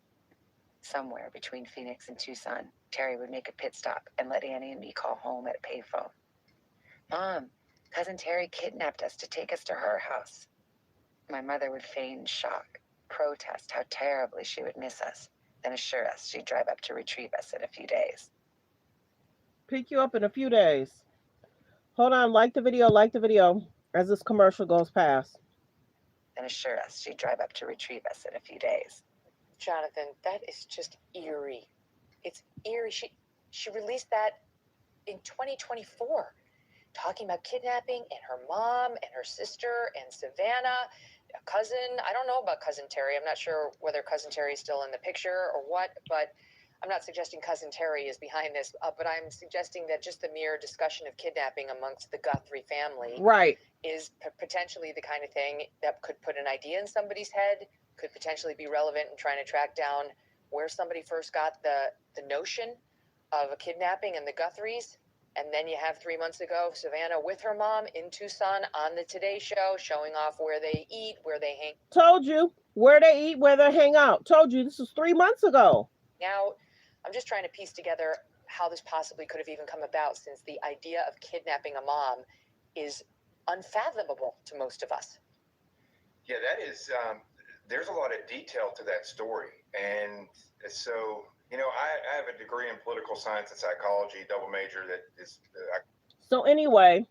Somewhere between Phoenix and Tucson, Terry would make a pit stop and let Annie and me call home at a payphone. Mom, Cousin Terry kidnapped us to take us to her house. My mother would feign shock, protest how terribly she would miss us, then assure us she'd drive up to retrieve us in a few days. Pick you up in a few days. Hold on, like the video as this commercial goes past. Then assure us she'd drive up to retrieve us in a few days. Jonathan, that is just eerie. It's eerie. She released that in 2024, talking about kidnapping and her mom and her sister and Savannah, a cousin. I don't know about Cousin Terry. I'm not sure whether Cousin Terry is still in the picture or what, but I'm not suggesting Cousin Terry is behind this, but I'm suggesting that just the mere discussion of kidnapping amongst the Guthrie family is potentially the kind of thing that could put an idea in somebody's head, could potentially be relevant in trying to track down where somebody first got the notion of a kidnapping and the Guthries. And then you have 3 months ago, Savannah with her mom in Tucson on the Today Show, showing off where they eat, where they hang. Told you where they eat, where they hang out. Told you this was 3 months ago. Now, I'm just trying to piece together how this possibly could have even come about, since the idea of kidnapping a mom is unfathomable to most of us. Yeah, that is, there's a lot of detail to that story. And so, you know, I have a degree in political science and psychology, double major that is... So anyway,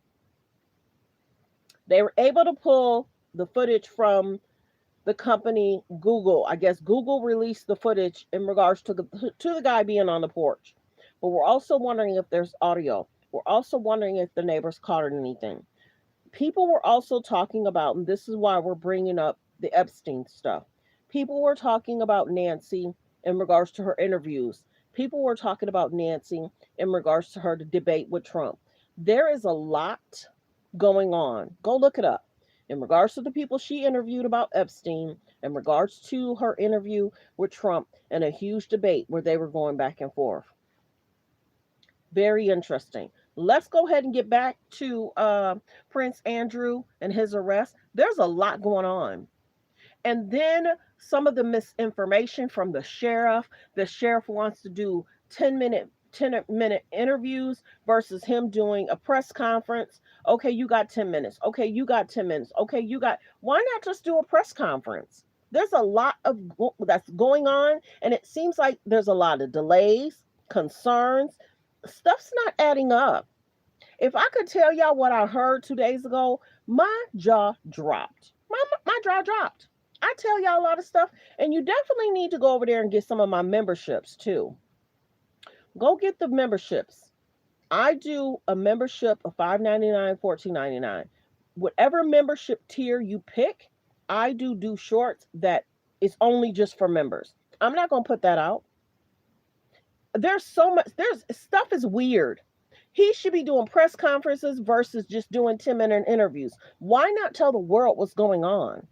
they were able to pull the footage from the company Google. I guess Google released the footage in regards to the guy being on the porch. But we're also wondering if there's audio. We're also wondering if the neighbors caught anything. People were also talking about, and this is why we're bringing up the Epstein stuff. People were talking about Nancy in regards to her interviews. People were talking about Nancy in regards to her debate with Trump. There is a lot going on. Go look it up. In regards to the people she interviewed about Epstein, in regards to her interview with Trump, and a huge debate where they were going back and forth. Very interesting. Let's go ahead and get back to Prince Andrew and his arrest. There's a lot going on. And then some of the misinformation from the sheriff. The sheriff wants to do 10-minute interviews versus him doing a press conference. Okay, you got 10 minutes. Okay, you got 10 minutes. Okay, why not just do a press conference? There's a lot of that's going on, and it seems like there's a lot of delays, concerns. Stuff's not adding up. If I could tell y'all what I heard 2 days ago, my jaw dropped. My jaw dropped. I tell y'all a lot of stuff, and you definitely need to go over there and get some of my memberships too. Go get the memberships. I do a membership of $5.99, $14.99. Whatever membership tier you pick, I do shorts that is only just for members. I'm not gonna put that out. There's so much. There's stuff is weird. He should be doing press conferences versus just doing 10-minute interviews. Why not tell the world what's going on?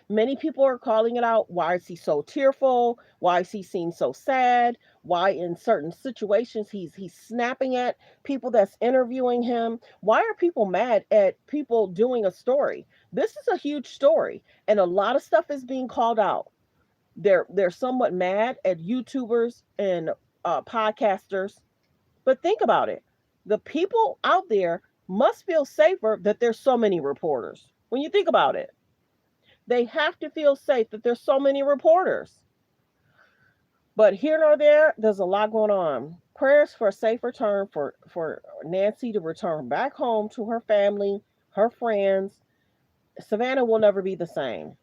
Many people are calling it out. Why is he so tearful? Why is he seem so sad? Why in certain situations he's snapping at people that's interviewing him? Why are people mad at people doing a story? This is a huge story, and a lot of stuff is being called out. They're somewhat mad at YouTubers and podcasters. But think about it. The people out there must feel safer that there's so many reporters. When you think about it, they have to feel safe that there's so many reporters. But here nor there, there's a lot going on. Prayers for a safe return for Nancy to return back home to her family, her friends. Savannah will never be the same.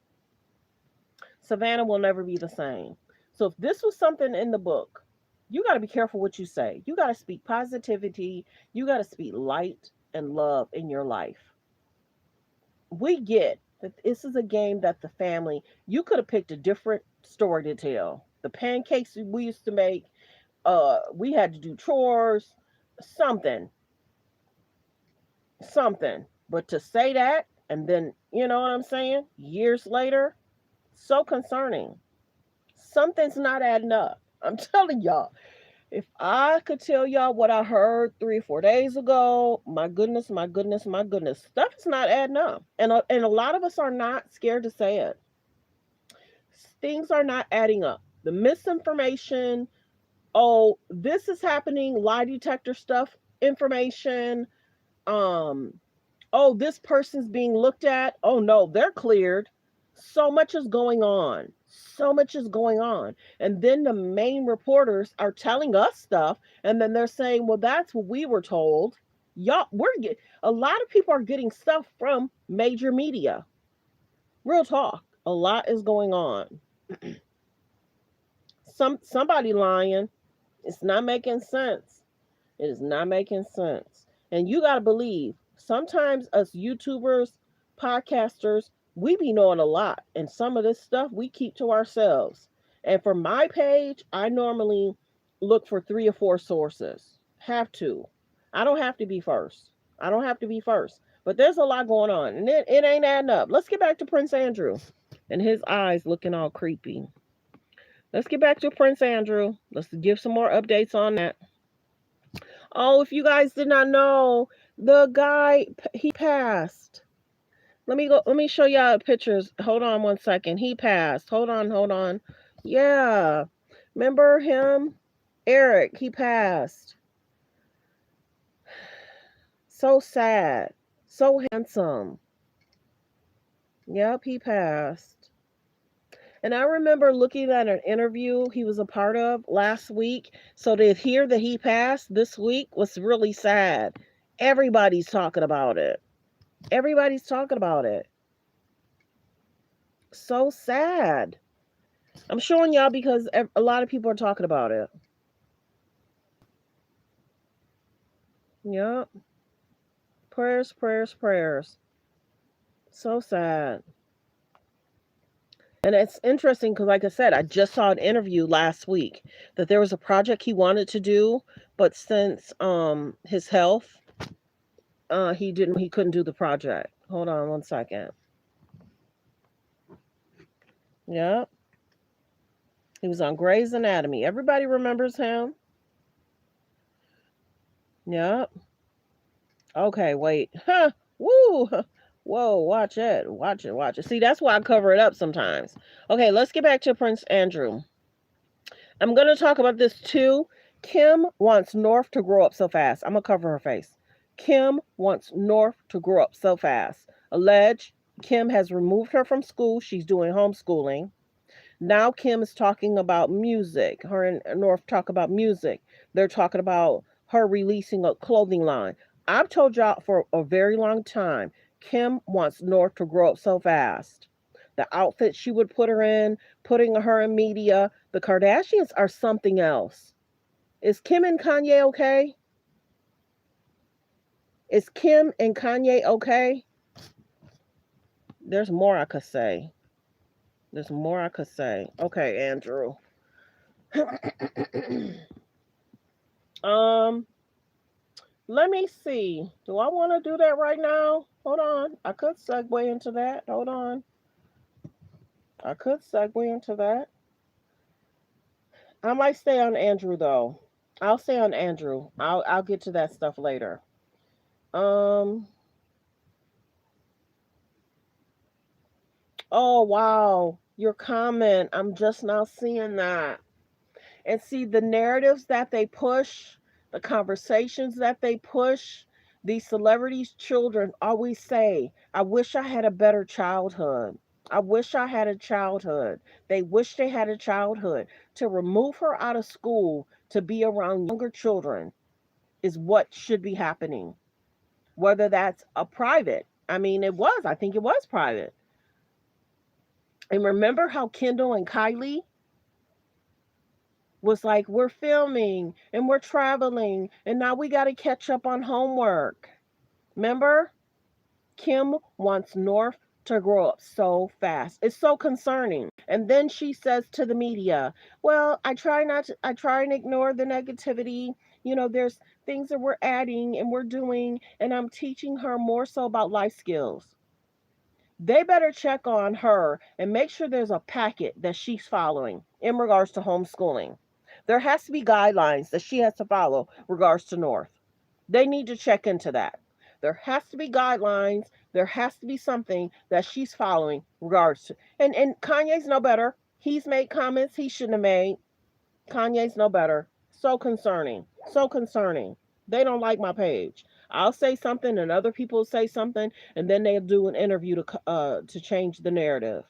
Savannah will never be the same. So if this was something in the book, you got to be careful what you say. You got to speak positivity. You got to speak light and love in your life. We get that this is a game that the family, you could have picked a different story to tell. The pancakes we used to make, we had to do chores, something. But to say that, and then, you know what I'm saying? Years later, so concerning. Something's not adding up. I'm telling y'all. If I could tell y'all what I heard 3 or 4 days ago, my goodness, stuff is not adding up. And a lot of us are not scared to say it. Things are not adding up. The misinformation, oh, this is happening, lie detector stuff, information, oh, this person's being looked at. Oh no, they're cleared. So much is going on. And then the main reporters are telling us stuff, and then they're saying, well, that's what we were told. Y'all, a lot of people are getting stuff from major media. Real talk. A lot is going on. Somebody lying. It's not making sense. It is not making sense. And you got to believe, sometimes us YouTubers, podcasters, we be knowing a lot. And some of this stuff we keep to ourselves. And for my page, I normally look for 3 or 4 sources. Have to. I don't have to be first. But there's a lot going on. And it ain't adding up. Let's get back to Prince Andrew. And his eyes looking all creepy. Let's get back to Prince Andrew. Let's give some more updates on that. Oh, if you guys did not know, the guy, he passed. Let me show y'all pictures. Hold on one second. He passed. Hold on. Yeah. Remember him? Eric, he passed. So sad. So handsome. Yep, he passed. And I remember looking at an interview he was a part of last week. So to hear that he passed this week was really sad. Everybody's talking about it. So sad. I'm showing y'all because a lot of people are talking about it. Yep. Prayers. So sad. And it's interesting because, like I said, I just saw an interview last week that there was a project he wanted to do, but since his health, he couldn't do the project. Hold on one second. Yep. He was on Grey's Anatomy. Everybody remembers him. Yep. Okay, wait. Huh. Woo. Whoa, watch it. See, that's why I cover it up sometimes. Okay, let's get back to Prince Andrew. I'm going to talk about this too. Kim wants North to grow up so fast. I'm going to cover her face. Kim wants North to grow up so fast. Alleged Kim has removed her from school. She's doing homeschooling. Now Kim is talking about music. Her and North talk about music. They're talking about her releasing a clothing line. I've told y'all for a very long time, Kim wants North to grow up so fast. The outfit she would put her in, putting her in media. The Kardashians are something else. Is Kim and Kanye okay? Is Kim and Kanye okay? There's more I could say. There's more I could say. Okay, Andrew. Let me see. Do I want to do that right now? Hold on. I could segue into that. Hold on. I could segue into that. I might stay on Andrew though. I'll stay on Andrew. I'll get to that stuff later. Um oh wow. Your comment. I'm just now seeing that. And see the narratives that they push, the conversations that they push, these celebrities' children always say, I wish I had a better childhood. I wish I had a childhood. They wish they had a childhood. To remove her out of school to be around younger children is what should be happening. Whether that's a private, I mean, I think it was private. And remember how Kendall and Kylie was like, we're filming and we're traveling and now we got to catch up on homework. Remember? Kim wants North to grow up so fast. It's so concerning. And then she says to the media, well, I try and ignore the negativity. You know, there's things that we're adding and we're doing, and I'm teaching her more so about life skills. They better check on her and make sure there's a packet that she's following in regards to homeschooling. There has to be guidelines that she has to follow regards to North. They need to check into that. There has to be guidelines. There has to be something that she's following regards to. And Kanye's no better. He's made comments he shouldn't have made. Kanye's no better. So concerning. So concerning. They don't like my page. I'll say something and other people say something and then they'll do an interview to change the narrative.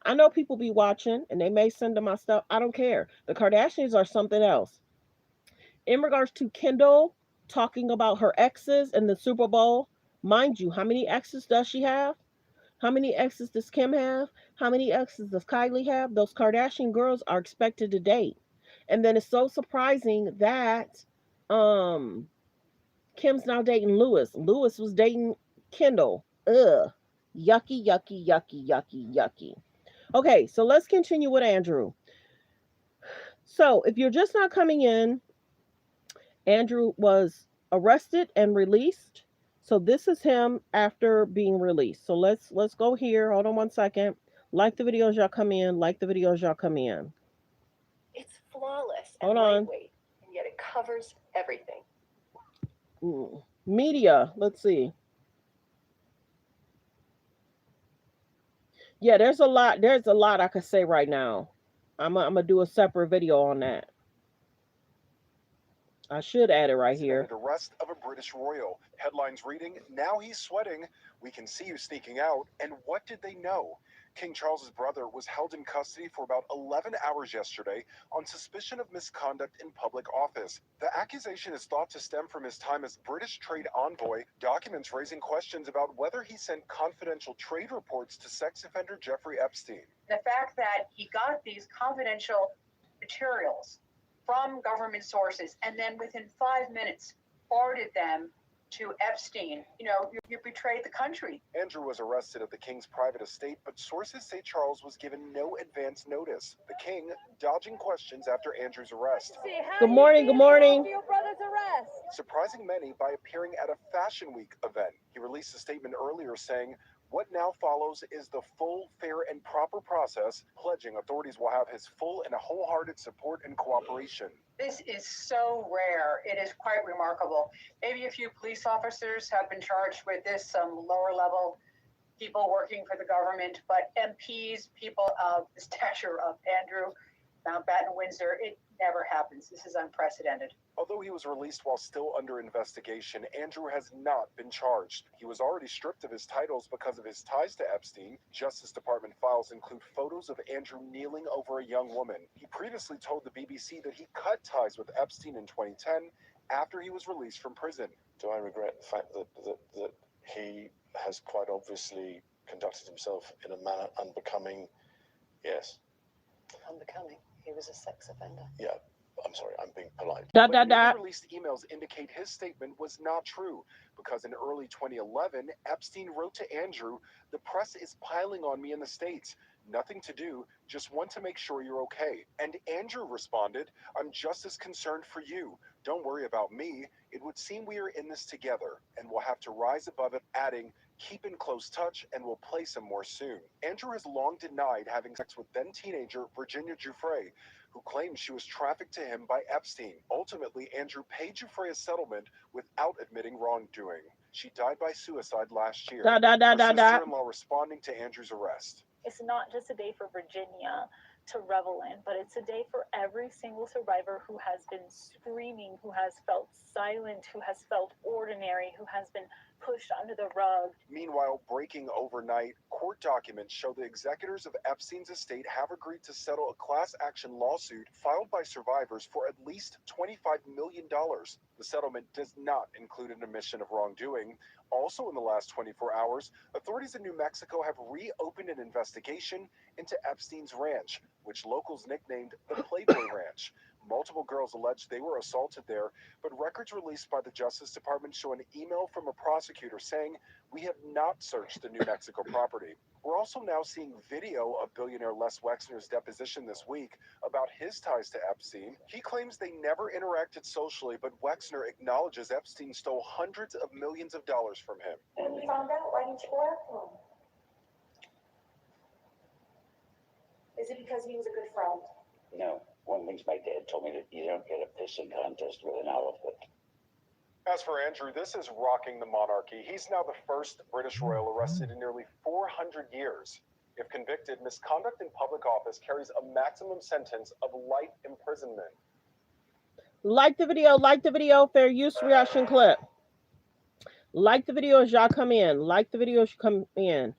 I know people be watching and they may send them my stuff. I don't care. The Kardashians are something else. In regards to Kendall talking about her exes in the Super Bowl, mind you, how many exes does she have? How many exes does Kim have? How many exes does Kylie have? Those Kardashian girls are expected to date. And then it's so surprising that um Kim's now dating Lewis. Lewis was dating Kendall. Ugh. Yucky, yucky, yucky, yucky, yucky. Okay, so let's continue with Andrew. So if you're just not coming in, Andrew was arrested and released. So this is him after being released. So let's go here. Hold on one second. Like the videos y'all come in. Like the videos y'all come in. It's flawless Hold and on. lightweight, and yet it covers everything. Media. Let's see. Yeah, there's a lot. There's a lot I could say right now. I'm gonna do a separate video on that. I should add it right here. Arrest of a British royal. Headlines reading, now he's sweating. We can see you sneaking out. And what did they know? King Charles's brother was held in custody for about 11 hours yesterday on suspicion of misconduct in public office. The accusation is thought to stem from his time as British trade envoy, documents raising questions about whether he sent confidential trade reports to sex offender Jeffrey Epstein. The fact that he got these confidential materials from government sources and then within 5 minutes forwarded them to Epstein. You know, you betrayed the country. Andrew was arrested at the king's private estate, but sources say Charles was given no advance notice. The king dodging questions after Andrew's arrest. Good morning, good morning. Your brother's arrest. Surprising many by appearing at a Fashion Week event. He released a statement earlier saying, what now follows is the full, fair, and proper process, pledging authorities will have his full and wholehearted support and cooperation. This is so rare. It is quite remarkable. Maybe a few police officers have been charged with this, some lower level people working for the government, but MPs, people of the stature of Andrew, Mountbatten Windsor, it never happens. This is unprecedented. Although he was released while still under investigation, Andrew has not been charged. He was already stripped of his titles because of his ties to Epstein. Justice Department files include photos of Andrew kneeling over a young woman. He previously told the BBC that he cut ties with Epstein in 2010 after he was released from prison. Do I regret the fact that he has quite obviously conducted himself in a manner unbecoming? Yes. Unbecoming. He was a sex offender. Yeah, I'm sorry, I'm being polite. Dot, But dot, newly dot. released emails indicate his statement was not true because in early 2011, Epstein wrote to Andrew, "The press is piling on me in the States. Nothing to do, just want to make sure you're okay." And Andrew responded, "I'm just as concerned for you. Don't worry about me. It would seem we are in this together and we'll have to rise above it," adding, "Keep in close touch and we'll play some more soon." Andrew has long denied having sex with then teenager Virginia Giuffre, who claimed she was trafficked to him by Epstein. Ultimately, Andrew paid Giuffre a settlement without admitting wrongdoing. She died by suicide last year. Dot, dot, dot, Her dot, dot. sister-in-law responding to Andrew's arrest. It's not just a day for Virginia to revel in, but it's a day for every single survivor who has been screaming, who has felt silent, who has felt ordinary, who has been pushed under the rug. Meanwhile, breaking overnight, court documents show the executors of Epstein's estate have agreed to settle a class action lawsuit filed by survivors for at least $25 million. The settlement does not include an admission of wrongdoing. Also in the last 24 hours, authorities in New Mexico have reopened an investigation into Epstein's ranch, which locals nicknamed the Playboy Ranch. Multiple girls alleged they were assaulted there, but records released by the Justice Department show an email from a prosecutor saying, "We have not searched the New Mexico property." We're also now seeing video of billionaire Les Wexner's deposition this week about his ties to Epstein. He claims they never interacted socially, but Wexner acknowledges Epstein stole hundreds of millions of dollars from him. When you found out, why didn't you go after him? Is it because he was a good friend? No. One of the things my dad told me that you don't get a pissing contest with an elephant. As for Andrew, this is rocking the monarchy. He's now the first British royal arrested in nearly 400 years. If convicted, misconduct in public office carries a maximum sentence of life imprisonment. Like the video, fair use reaction clip. Like the video as y'all come in. Like the video as you come in.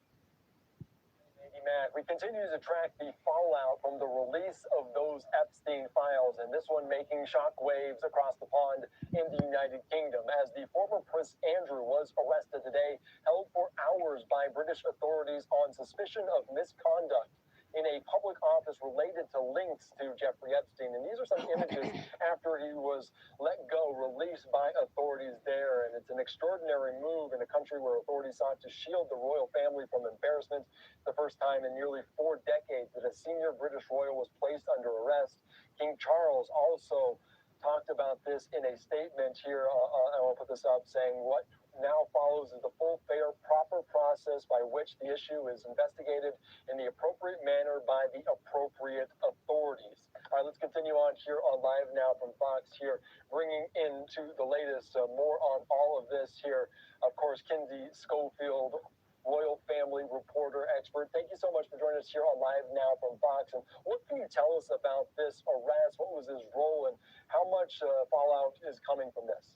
Matt, we continue to track the fallout from the release of those Epstein files, and this one making shockwaves across the pond in the United Kingdom as the former Prince Andrew was arrested today, held for hours by British authorities on suspicion of misconduct in a public office related to links to Jeffrey Epstein. And these are some images after he was let go, released by authorities there. And it's an extraordinary move in a country where authorities sought to shield the royal family from embarrassment. The first time in nearly 4 decades that a senior British royal was placed under arrest. King Charles also talked about this in a statement here. I want to put this up, saying what now follows is the full, fair, proper process by which the issue is investigated in the appropriate manner by the appropriate authorities. All right, let's continue on here on Live Now from Fox here, bringing into the latest, more on all of this here. Of course, Kinsey Schofield, royal family reporter, expert. Thank you so much for joining us here on Live Now from Fox. And what can you tell us about this arrest? What was his role and how much fallout is coming from this?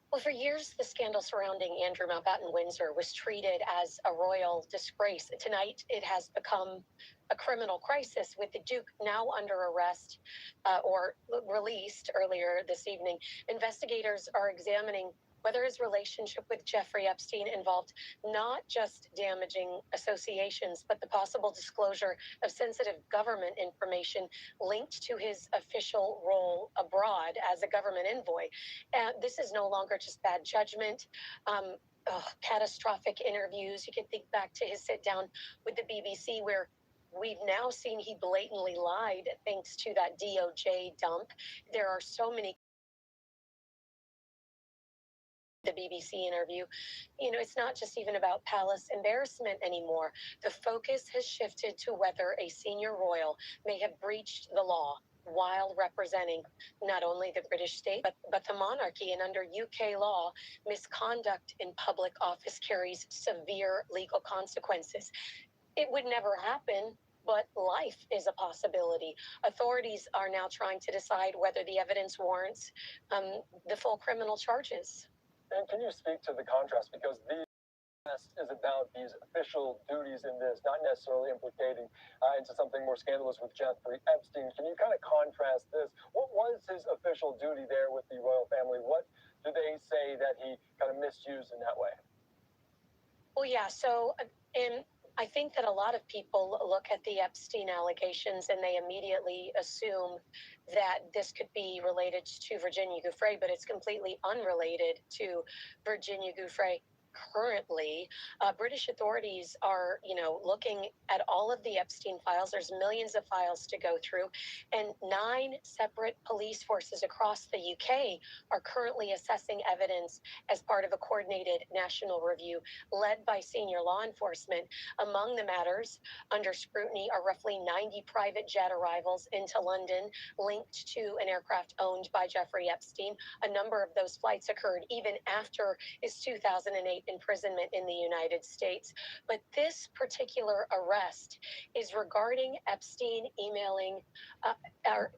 Well, for years, the scandal surrounding Andrew Mountbatten Windsor was treated as a royal disgrace. Tonight, it has become a criminal crisis with the Duke now under arrest or released earlier this evening. Investigators are examining whether his relationship with Jeffrey Epstein involved not just damaging associations, but the possible disclosure of sensitive government information linked to his official role abroad as a government envoy. This is no longer just bad judgment. Catastrophic interviews. You can think back to his sit down with the BBC where we've now seen he blatantly lied thanks to that DOJ dump. There are so many. The BBC interview, it's not just even about palace embarrassment anymore. The focus has shifted to whether a senior royal may have breached the law while representing not only the British state, but the monarchy. And under UK law, misconduct in public office carries severe legal consequences. It would never happen, but life is a possibility. Authorities are now trying to decide whether the evidence warrants the full criminal charges. And can you speak to the contrast? Because the arrest is about these official duties in this, not necessarily implicating into something more scandalous with Jeffrey Epstein. Can you kind of contrast this? What was his official duty there with the royal family? What do they say that he kind of misused in that way? Well, yeah. So in I think that a lot of people look at the Epstein allegations and they immediately assume that this could be related to Virginia Giuffre, but it's completely unrelated to Virginia Giuffre. Currently, British authorities are, looking at all of the Epstein files. There's millions of files to go through, and 9 separate police forces across the UK are currently assessing evidence as part of a coordinated national review led by senior law enforcement. Among the matters under scrutiny are roughly 90 private jet arrivals into London linked to an aircraft owned by Jeffrey Epstein. A number of those flights occurred even after his 2008 imprisonment in the United States. But this particular arrest is regarding Epstein emailing,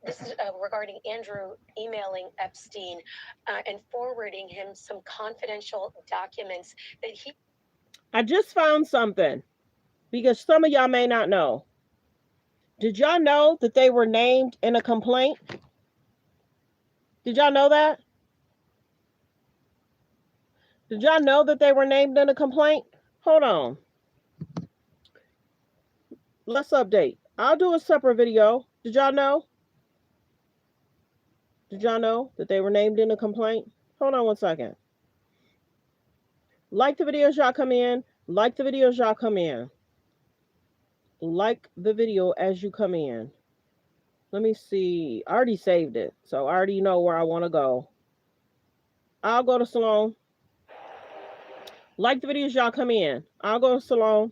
this is regarding Andrew emailing Epstein and forwarding him some confidential documents that he... I just found something because some of y'all may not know. Did y'all know that they were named in a complaint? Did y'all know that? Did y'all know that they were named in a complaint? Hold on. Let's update. I'll do a separate video. Did y'all know? Did y'all know that they were named in a complaint? Hold on one second. Like the videos y'all come in. Like the videos y'all come in. Like the video as you come in. Let me see. I already saved it, so I already know where I want to go. I'll go to Salone. Like the videos y'all come in. I'll go to Salone.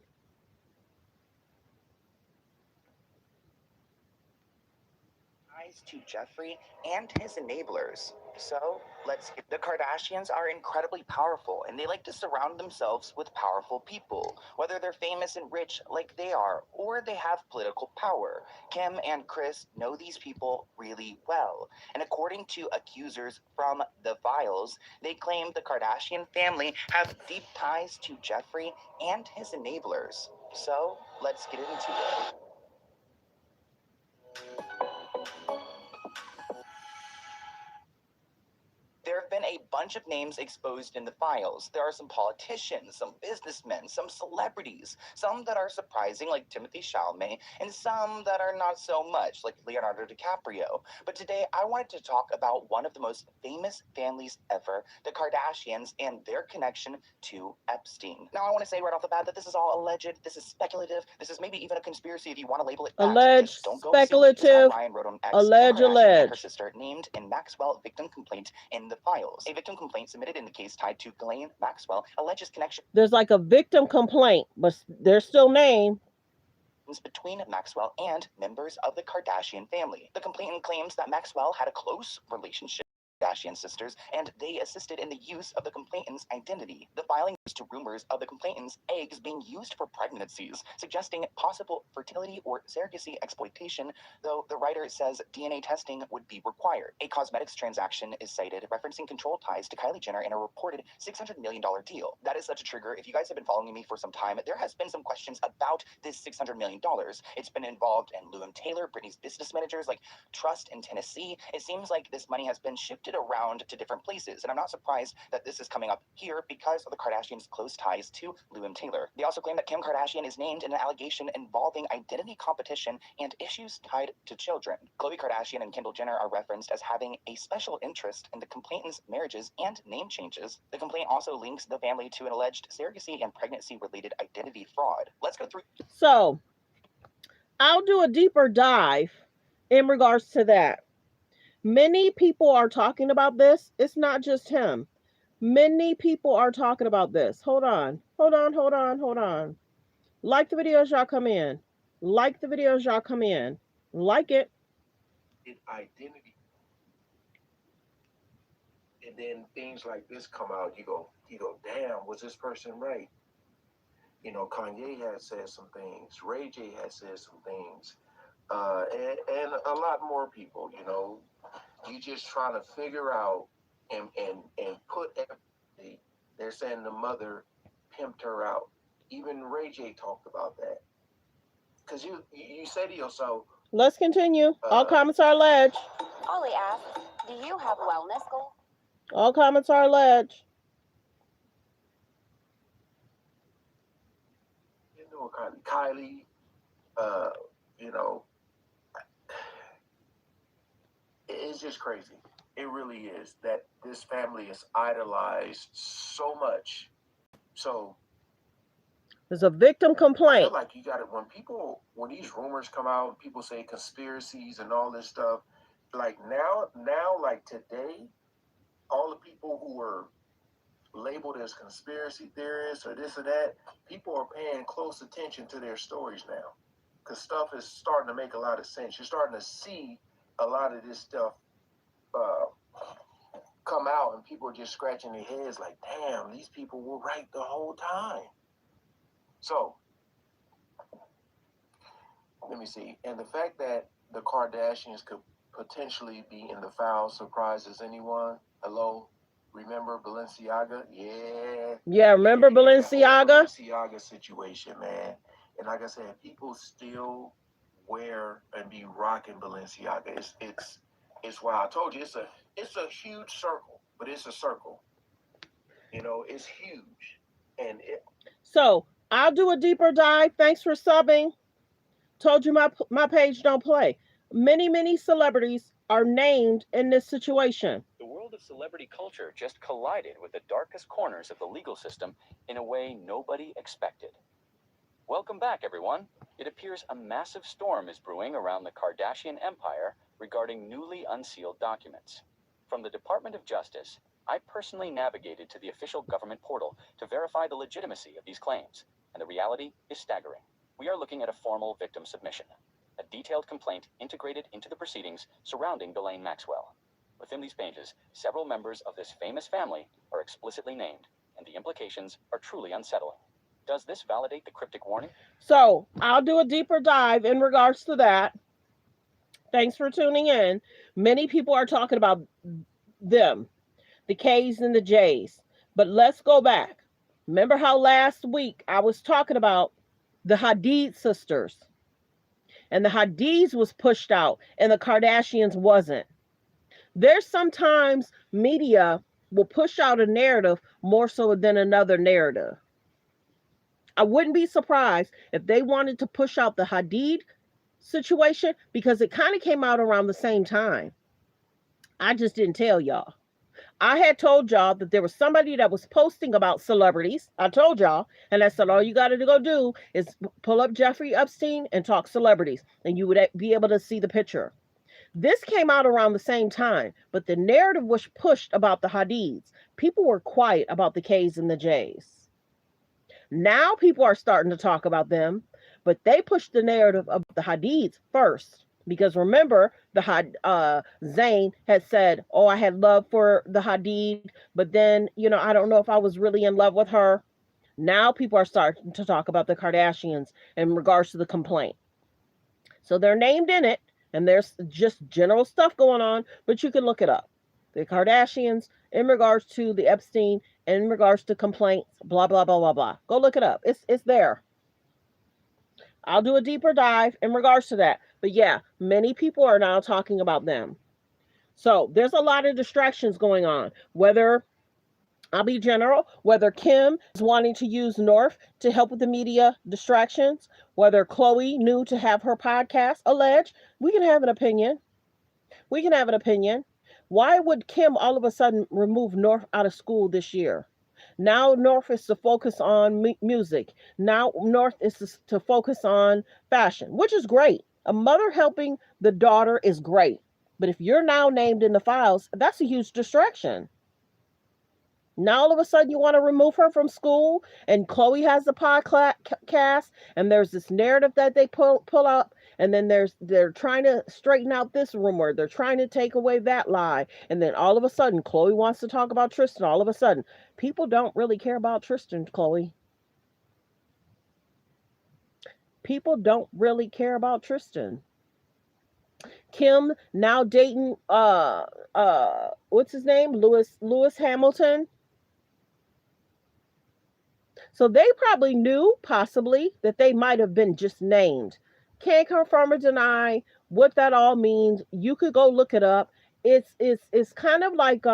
To Jeffrey and his enablers. So let's get the Kardashians are incredibly powerful and they like to surround themselves with powerful people, whether they're famous and rich like they are or they have political power. Kim and Kris know these people really well. And according to accusers from the files, they claim the Kardashian family have deep ties to Jeffrey and his enablers. So let's get into it. There have been a bunch of names exposed in the files. There are some politicians, some businessmen, some celebrities, some that are surprising like Timothée Chalamet, and some that are not so much like Leonardo DiCaprio. But today I wanted to talk about one of the most famous families ever, the Kardashians, and their connection to Epstein. Now I want to say right off the bat that this is all alleged, this is speculative, this is maybe even a conspiracy if you want to label it that. Alleged, speculative, alleged. And her sister named in Maxwell victim complaint in the files. A victim complaint submitted in the case tied to Ghislaine Maxwell alleges connection. There's like a victim complaint, but they're still named between Maxwell and members of the Kardashian family. The complainant claims that Maxwell had a close relationship with Kardashian sisters, and they assisted in the use of the complainant's identity. The filing leads to rumors of the complainant's eggs being used for pregnancies, suggesting possible fertility or surrogacy exploitation, though the writer says DNA testing would be required. A cosmetics transaction is cited referencing control ties to Kylie Jenner in a reported $600 million deal. That is such a trigger. If you guys have been following me for some time, there has been some questions about this $600 million. It's been involved in Lewin Taylor, Britney's business managers like Trust in Tennessee. It seems like this money has been shifted around to different places, and I'm not surprised that this is coming up here because of the Kardashians' close ties to Lewin Taylor. They also claim that Kim Kardashian is named in an allegation involving identity competition and issues tied to children. Khloe Kardashian and Kendall Jenner are referenced as having a special interest in the complainant's marriages and name changes. The complaint also links the family to an alleged surrogacy and pregnancy-related identity fraud. Let's go through. So, I'll do a deeper dive in regards to that. Many people are talking about this. It's not just him. Many people are talking about this. Hold on. Like the videos y'all come in. Like the videos y'all come in. Like it. Identity. And then things like this come out. You go, damn, was this person right? You know, Kanye has said some things. Ray J has said some things. And a lot more people, you know. You just trying to figure out and put everything. They're saying the mother pimped her out. Even Ray J talked about that. Because you say to yourself. Let's continue. All comments are alleged. Ollie asks, do you have wellness goals? All comments are alleged. In the happened with Kylie? You know, it's just crazy. It really is that this family is idolized so much. So There's a victim I complaint. feel like you got it when these rumors come out, people say conspiracies and all this stuff. Like now, like today, all the people who were labeled as conspiracy theorists or this or that, people are paying close attention to their stories now, because stuff is starting to make a lot of sense. You're starting to see a lot of this stuff come out, and people are just scratching their heads like, damn, these people were right the whole time. So let me see. And the fact that the Kardashians could potentially be in the foul surprises anyone. Hello? Remember Balenciaga? Yeah. Yeah, remember Balenciaga? Balenciaga situation, man. And like I said, people still wear and be rocking Balenciaga. It's why I told you it's a huge circle, but it's a circle. You know, it's huge. And So I'll do a deeper dive. Thanks for subbing. Told you my page don't play. Many celebrities are named in this situation. The world of celebrity culture just collided with the darkest corners of the legal system in a way nobody expected. Welcome back, everyone. It appears a massive storm is brewing around the Kardashian empire regarding newly unsealed documents. From the Department of Justice, I personally navigated to the official government portal to verify the legitimacy of these claims, and the reality is staggering. We are looking at a formal victim submission, a detailed complaint integrated into the proceedings surrounding Ghislaine Maxwell. Within these pages, several members of this famous family are explicitly named, and the implications are truly unsettling. Does this validate the cryptic warning? So I'll do a deeper dive in regards to that. Thanks for tuning in. Many people are talking about them, the K's and the J's. But let's go back. Remember how last week I was talking about the Hadid sisters? And the Hadids was pushed out and the Kardashians wasn't. There's sometimes media will push out a narrative more so than another narrative. I wouldn't be surprised if they wanted to push out the Hadid situation because it kind of came out around the same time. I just didn't tell y'all. I had told y'all that there was somebody that was posting about celebrities. I told y'all, and I said, all you got to go do is pull up Jeffrey Epstein and talk celebrities, and you would be able to see the picture. This came out around the same time, but the narrative was pushed about the Hadids. People were quiet about the K's and the J's. Now people are starting to talk about them, but they pushed the narrative of the Hadids first. Because remember, Zayn had said, oh, I had love for the Hadid, but then, I don't know if I was really in love with her. Now people are starting to talk about the Kardashians in regards to the complaint. So they're named in it, and there's just general stuff going on, but you can look it up. The Kardashians in regards to the Epstein, in regards to complaints, blah, blah, blah, blah, blah. Go look it up. It's there. I'll do a deeper dive in regards to that. But yeah, many people are now talking about them. So there's a lot of distractions going on. Whether, I'll be general, whether Kim is wanting to use North to help with the media distractions, whether Khloe knew to have her podcast alleged, we can have an opinion. We can have an opinion. Why would Kim all of a sudden remove North out of school this year? Now North is to focus on music. Now North is to focus on fashion, which is great. A mother helping the daughter is great. But if you're now named in the files, that's a huge distraction. Now all of a sudden you want to remove her from school, and Khloe has the podcast, and there's this narrative that they pull up, and then they're trying to straighten out this rumor. They're trying to take away that lie. And then all of a sudden Khloe wants to talk about Tristan. All of a sudden, people don't really care about Tristan, Khloe. People don't really care about Tristan. Kim now dating what's his name? Lewis Hamilton. So they probably knew possibly that they might have been just named. Can't confirm or deny what that all means. You could go look it up. It's kind of like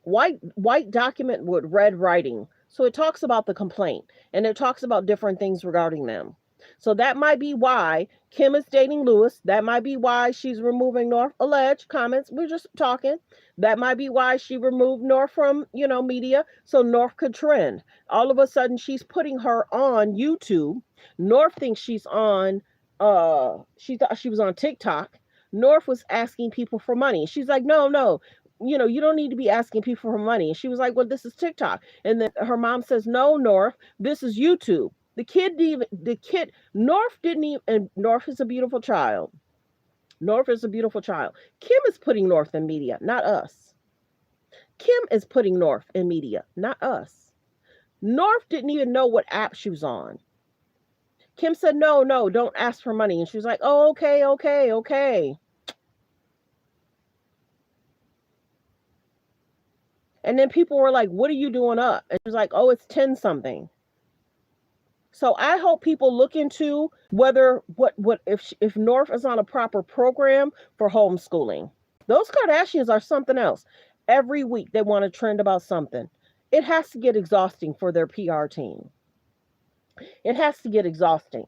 white document with red writing. So it talks about the complaint and it talks about different things regarding them. So that might be why Kim is dating Lewis. That might be why she's removing North. Alleged comments. We're just talking. That might be why she removed North from, media so North could trend. All of a sudden she's putting her on YouTube. North thinks she's on she thought she was on TikTok. North was asking people for money. She's like, no, you don't need to be asking people for money. And she was like, well, this is TikTok. And then her mom says, no, North, this is YouTube. North didn't even, and North is a beautiful child. North is a beautiful child. Kim is putting North in media, not us. Kim is putting North in media, not us. North didn't even know what app she was on. Kim said, no, don't ask for money. And she was like, oh, okay. And then people were like, what are you doing up? And she was like, oh, it's 10 something. So I hope people look into whether if North is on a proper program for homeschooling. Those Kardashians are something else. Every week they want to trend about something. It has to get exhausting for their PR team. It has to get exhausting.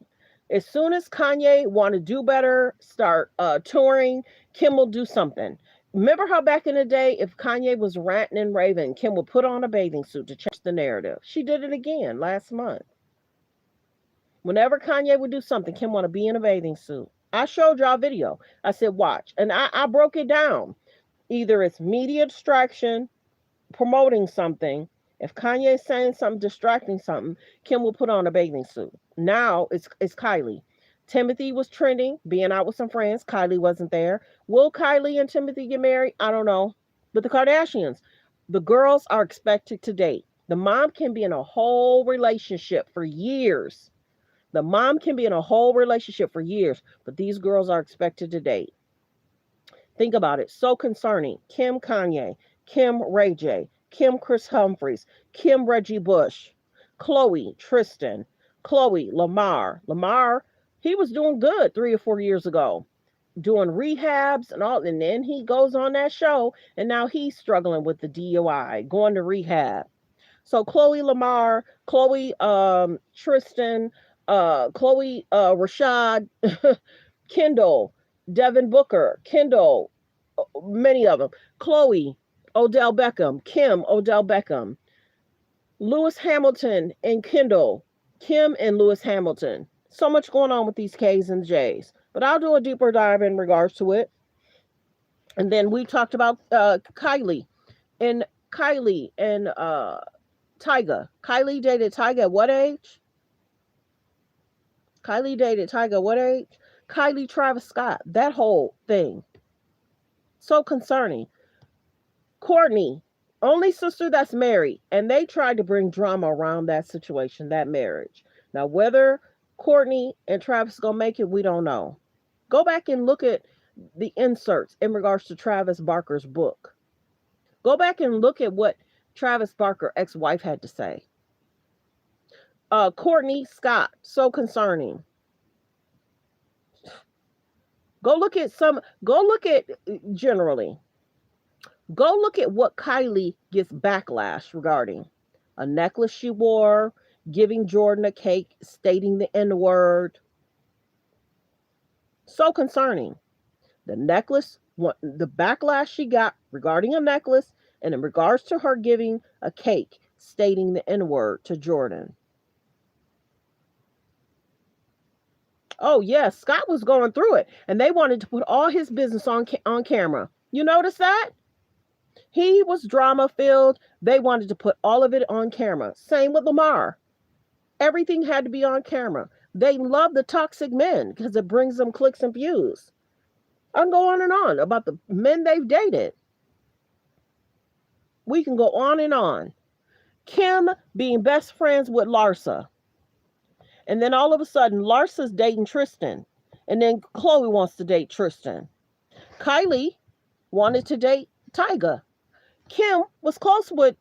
As soon as Kanye want to do better, start touring, Kim will do something. Remember how back in the day, if Kanye was ranting and raving, Kim would put on a bathing suit to change the narrative. She did it again last month. Whenever Kanye would do something, Kim want to be in a bathing suit. I showed y'all a video. I said, watch. And I broke it down. Either it's media distraction, promoting something. If Kanye is saying something, distracting something, Kim will put on a bathing suit. Now it's Kylie. Timothy was trending, being out with some friends. Kylie wasn't there. Will Kylie and Timothy get married? I don't know. But the Kardashians, the girls are expected to date. The mom can be in a whole relationship for years. The mom can be in a whole relationship for years, but these girls are expected to date. Think about it. So concerning. Kim Kanye, Kim Ray J, Kim Chris Humphries, Kim Reggie Bush, Khloe Tristan, Khloe Lamar. Lamar, he was doing good 3 or 4 years ago, doing rehabs and all, and then he goes on that show, and now he's struggling with the DUI, going to rehab. So Khloe Lamar, Khloe Tristan, Khloe Rashad, Kendall, Devin Booker, Kendall, many of them. Khloe, Odell Beckham, Kim, Odell Beckham, Lewis Hamilton and Kendall, Kim and Lewis Hamilton. So much going on with these K's and J's. But I'll do a deeper dive in regards to it. And then we talked about Kylie and Tyga. Kylie dated Tyga at what age? Kylie dated Tyga what age? Kylie Travis Scott. That whole thing. So concerning. Kourtney, only sister that's married. And they tried to bring drama around that situation, that marriage. Now, whether Kourtney and Travis gonna make it, we don't know. Go back and look at the inserts in regards to Travis Barker's book. Go back and look at what Travis Barker, ex-wife, had to say. Kourtney Scott, so concerning. Go look at generally. Go look at what Kylie gets backlash regarding. A necklace she wore, giving Jordan a cake, stating the N-word. So concerning. The necklace, the backlash she got regarding a necklace, and in regards to her giving a cake, stating the N-word to Jordan. Oh, yes, Scott was going through it, and they wanted to put all his business on camera. You notice that? He was drama-filled. They wanted to put all of it on camera. Same with Lamar. Everything had to be on camera. They love the toxic men because it brings them clicks and views. I can go on and on about the men they've dated. We can go on and on. Kim being best friends with Larsa. And then all of a sudden, Larsa's dating Tristan. And then Khloe wants to date Tristan. Kylie wanted to date Tyga. Kim was close with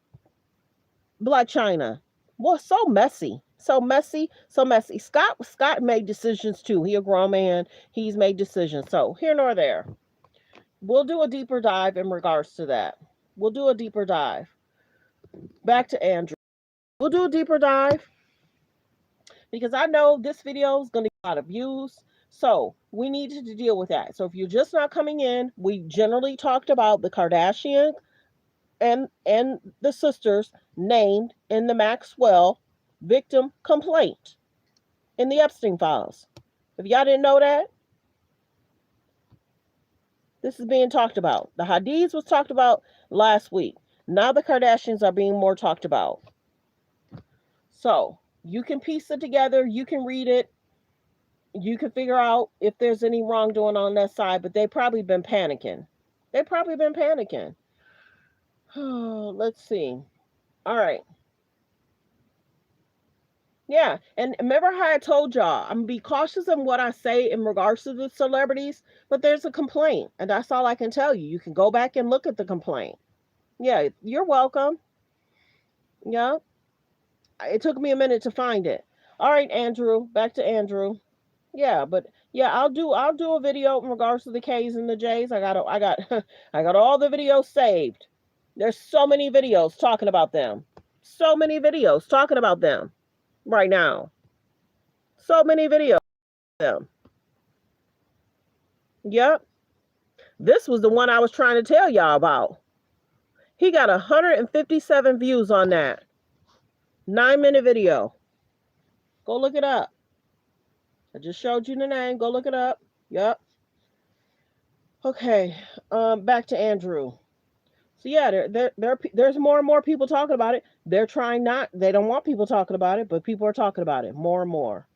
Blac Chyna. Well, so messy. So messy. Scott made decisions too. He a grown man. He's made decisions. So here nor there. We'll do a deeper dive in regards to that. We'll do a deeper dive. Back to Andrew. We'll do a deeper dive because I know this video is going to get a lot of views. So we need to deal with that. So if you're just not coming in, we generally talked about the Kardashian and the sisters named in the Maxwell victim complaint in the Epstein files. If y'all didn't know that, this is being talked about. The Hadids was talked about last week. Now the Kardashians are being more talked about. So you can piece it together. You can read it. You can figure out if there's any wrongdoing on that side, but they've probably been panicking. They've probably been panicking. Let's see. All right. Yeah, and remember how I told y'all, I'm gonna be cautious in what I say in regards to the celebrities, but there's a complaint, and that's all I can tell you. You can go back and look at the complaint. Yeah, you're welcome. Yeah, it took me a minute to find it. All right, Andrew, back to Andrew. Yeah, but yeah, I'll do a video in regards to the K's and the J's. I got I got all the videos saved. There's so many videos talking about them. So many videos talking about them right now. So many videos of them. Yep. This was the one I was trying to tell y'all about. He got 157 views on that. 9-minute video. Go look it up. I just showed you the name. Go look it up. Yep. Okay. Back to Andrew. So yeah, there's more and more people talking about it. They're trying not. They don't want people talking about it, but people are talking about it more and more.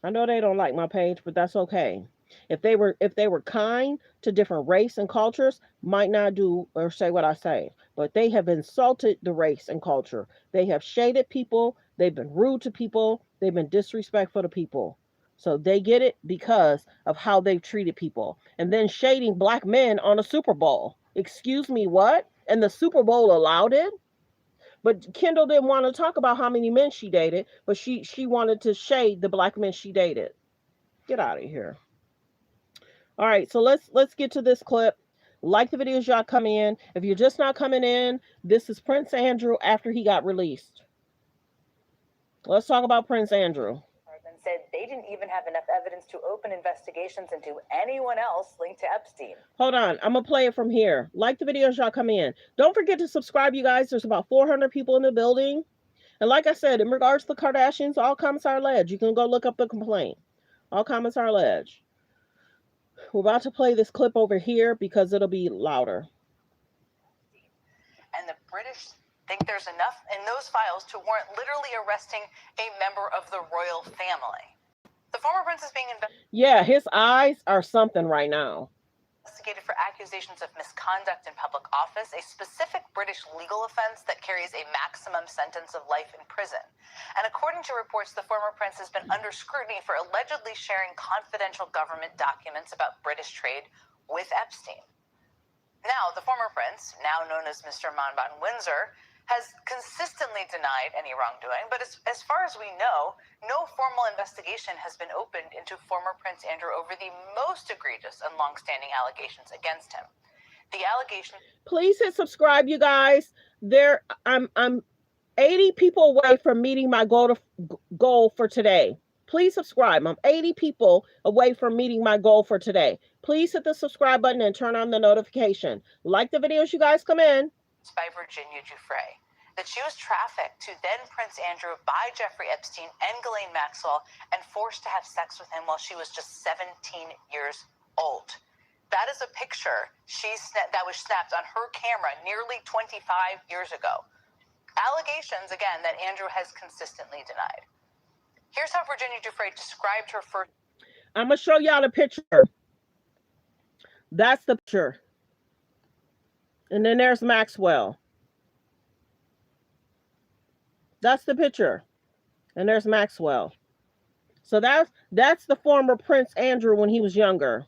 I know they don't like my page, but that's okay. If they were kind to different race and cultures, might not do or say what I say. But they have insulted the race and culture. They have shaded people. They've been rude to people. They've been disrespectful to people. So they get it because of how they've treated people. And then shading black men on a Super Bowl. Excuse me, what? And the Super Bowl allowed it? But Kendall didn't want to talk about how many men she dated, but she wanted to shade the black men she dated. Get out of here. All right, so let's get to this clip. Like the videos y'all coming in. If you're just not coming in, this is Prince Andrew after he got released. Let's talk about Prince Andrew. Said they didn't even have enough evidence to open investigations into anyone else linked to Epstein. Hold on, I'm gonna play it from here. Like the videos y'all come in. Don't forget to subscribe, you guys. There's about 400 people in the building. And like I said, in regards to the Kardashians, all comments are alleged. You can go look up the complaint. All comments are alleged. We're about to play this clip over here because it'll be louder. And the British think there's enough in those files to warrant literally arresting a member of the royal family. The former prince is being investigated. Yeah, his eyes are something right now. Investigated for accusations of misconduct in public office, a specific British legal offense that carries a maximum sentence of life in prison. And according to reports, the former prince has been under scrutiny for allegedly sharing confidential government documents about British trade with Epstein. Now, the former prince, now known as Mr. Mountbatten-Windsor, has consistently denied any wrongdoing, but as far as we know, no formal investigation has been opened into former Prince Andrew over the most egregious and long-standing allegations against him. The allegation. Please hit subscribe, you guys. I'm 80 people away from meeting my goal for today. Please subscribe. I'm 80 people away from meeting my goal for today. Please hit the subscribe button and turn on the notification. Like the videos you guys come in. By Virginia Giuffre, that she was trafficked to then Prince Andrew by Jeffrey Epstein and Ghislaine Maxwell and forced to have sex with him while she was just 17 years old. That is a picture that was snapped on her camera nearly 25 years ago. Allegations, again, that Andrew has consistently denied. Here's how Virginia Giuffre described her first. I'm going to show y'all the picture. That's the picture. And then there's Maxwell. That's the picture. And there's Maxwell. So that's the former Prince Andrew when he was younger.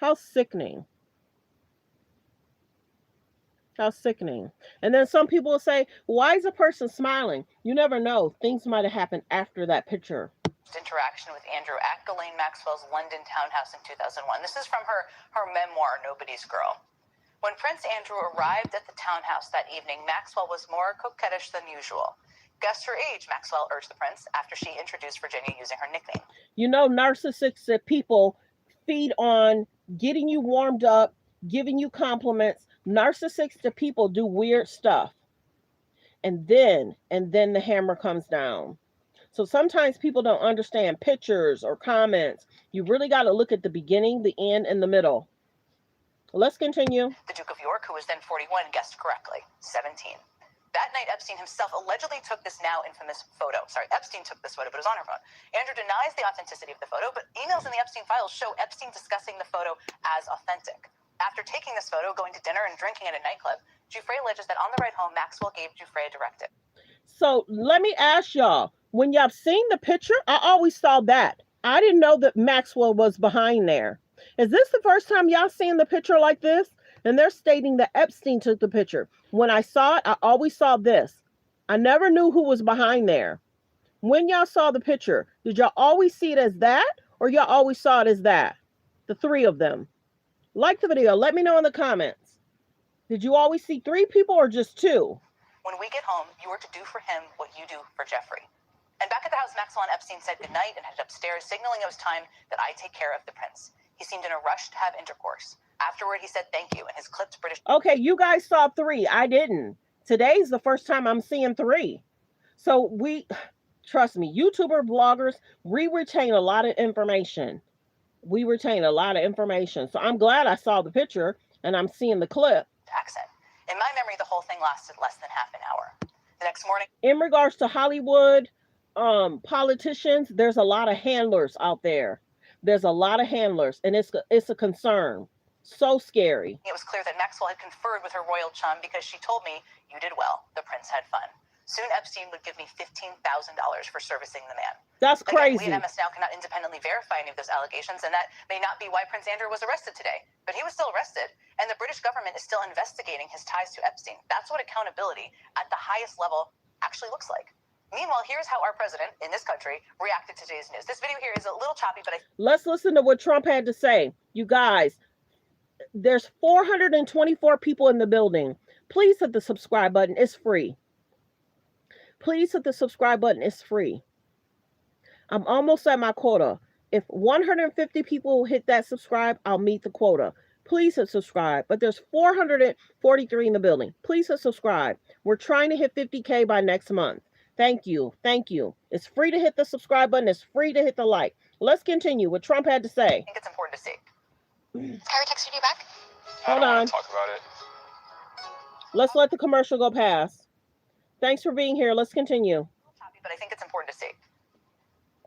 How sickening. How sickening. And then some people will say, why is a person smiling? You never know. Things might have happened after that picture. Interaction with Andrew at Ghislaine Maxwell's London townhouse in 2001. This is from her memoir, Nobody's Girl. When Prince Andrew arrived at the townhouse that evening, Maxwell was more coquettish than usual. Guess her age, Maxwell urged the prince after she introduced Virginia using her nickname. You know, narcissistic people feed on getting you warmed up, giving you compliments. Narcissistic people do weird stuff. And then the hammer comes down. So sometimes people don't understand pictures or comments. You really got to look at the beginning, the end, and the middle. Let's continue. The Duke of York, who was then 41, guessed correctly, 17. That night, Epstein himself allegedly took this now infamous photo. Sorry, Epstein took this photo, but it was on her phone. Andrew denies the authenticity of the photo, but emails in the Epstein files show Epstein discussing the photo as authentic. After taking this photo, going to dinner and drinking at a nightclub, Giuffre alleges that on the ride home, Maxwell gave Giuffre a directive. So let me ask y'all, when y'all seen the picture, I always saw that. I didn't know that Maxwell was behind there. Is this the first time y'all seen the picture like this? And they're stating that Epstein took the picture. When I saw it, I always saw this. I never knew who was behind there. When y'all saw the picture, did y'all always see it as that? Or y'all always saw it as that? The three of them. Like the video. Let me know in the comments. Did you always see three people or just two? When we get home, you are to do for him what you do for Jeffrey. And back at the house, Maxwell and Epstein said goodnight and headed upstairs, signaling it was time that I take care of the prince. He seemed in a rush to have intercourse. Afterward, he said thank you, and his clipped British... Okay, you guys saw three. I didn't. Today's the first time I'm seeing three. So trust me, YouTuber bloggers, we retain a lot of information. We retain a lot of information. So I'm glad I saw the picture and I'm seeing the clip. Accent. In my memory, the whole thing lasted less than half an hour. The next morning... In regards to Hollywood politicians, there's a lot of handlers out there. There's a lot of handlers, and it's a concern. So scary. It was clear that Maxwell had conferred with her royal chum because she told me, you did well. The prince had fun. Soon Epstein would give me $15,000 for servicing the man. That's crazy. Again, we at MS Now cannot independently verify any of those allegations, and that may not be why Prince Andrew was arrested today. But he was still arrested, and the British government is still investigating his ties to Epstein. That's what accountability at the highest level actually looks like. Meanwhile, here's how our president in this country reacted to today's news. This video here is a little choppy, but let's listen to what Trump had to say. You guys, there's 424 people in the building. Please hit the subscribe button. It's free. Please hit the subscribe button. It's free. I'm almost at my quota. If 150 people hit that subscribe, I'll meet the quota. Please hit subscribe. But there's 443 in the building. Please hit subscribe. We're trying to hit 50K by next month. Thank you. Thank you. It's free to hit the subscribe button. It's free to hit the like. Let's continue what Trump had to say. I think it's important to see. Harry texted you back? Hold on. Talk about it. Let's let the commercial go past. Thanks for being here. Let's continue. Choppy, but I think it's important to see.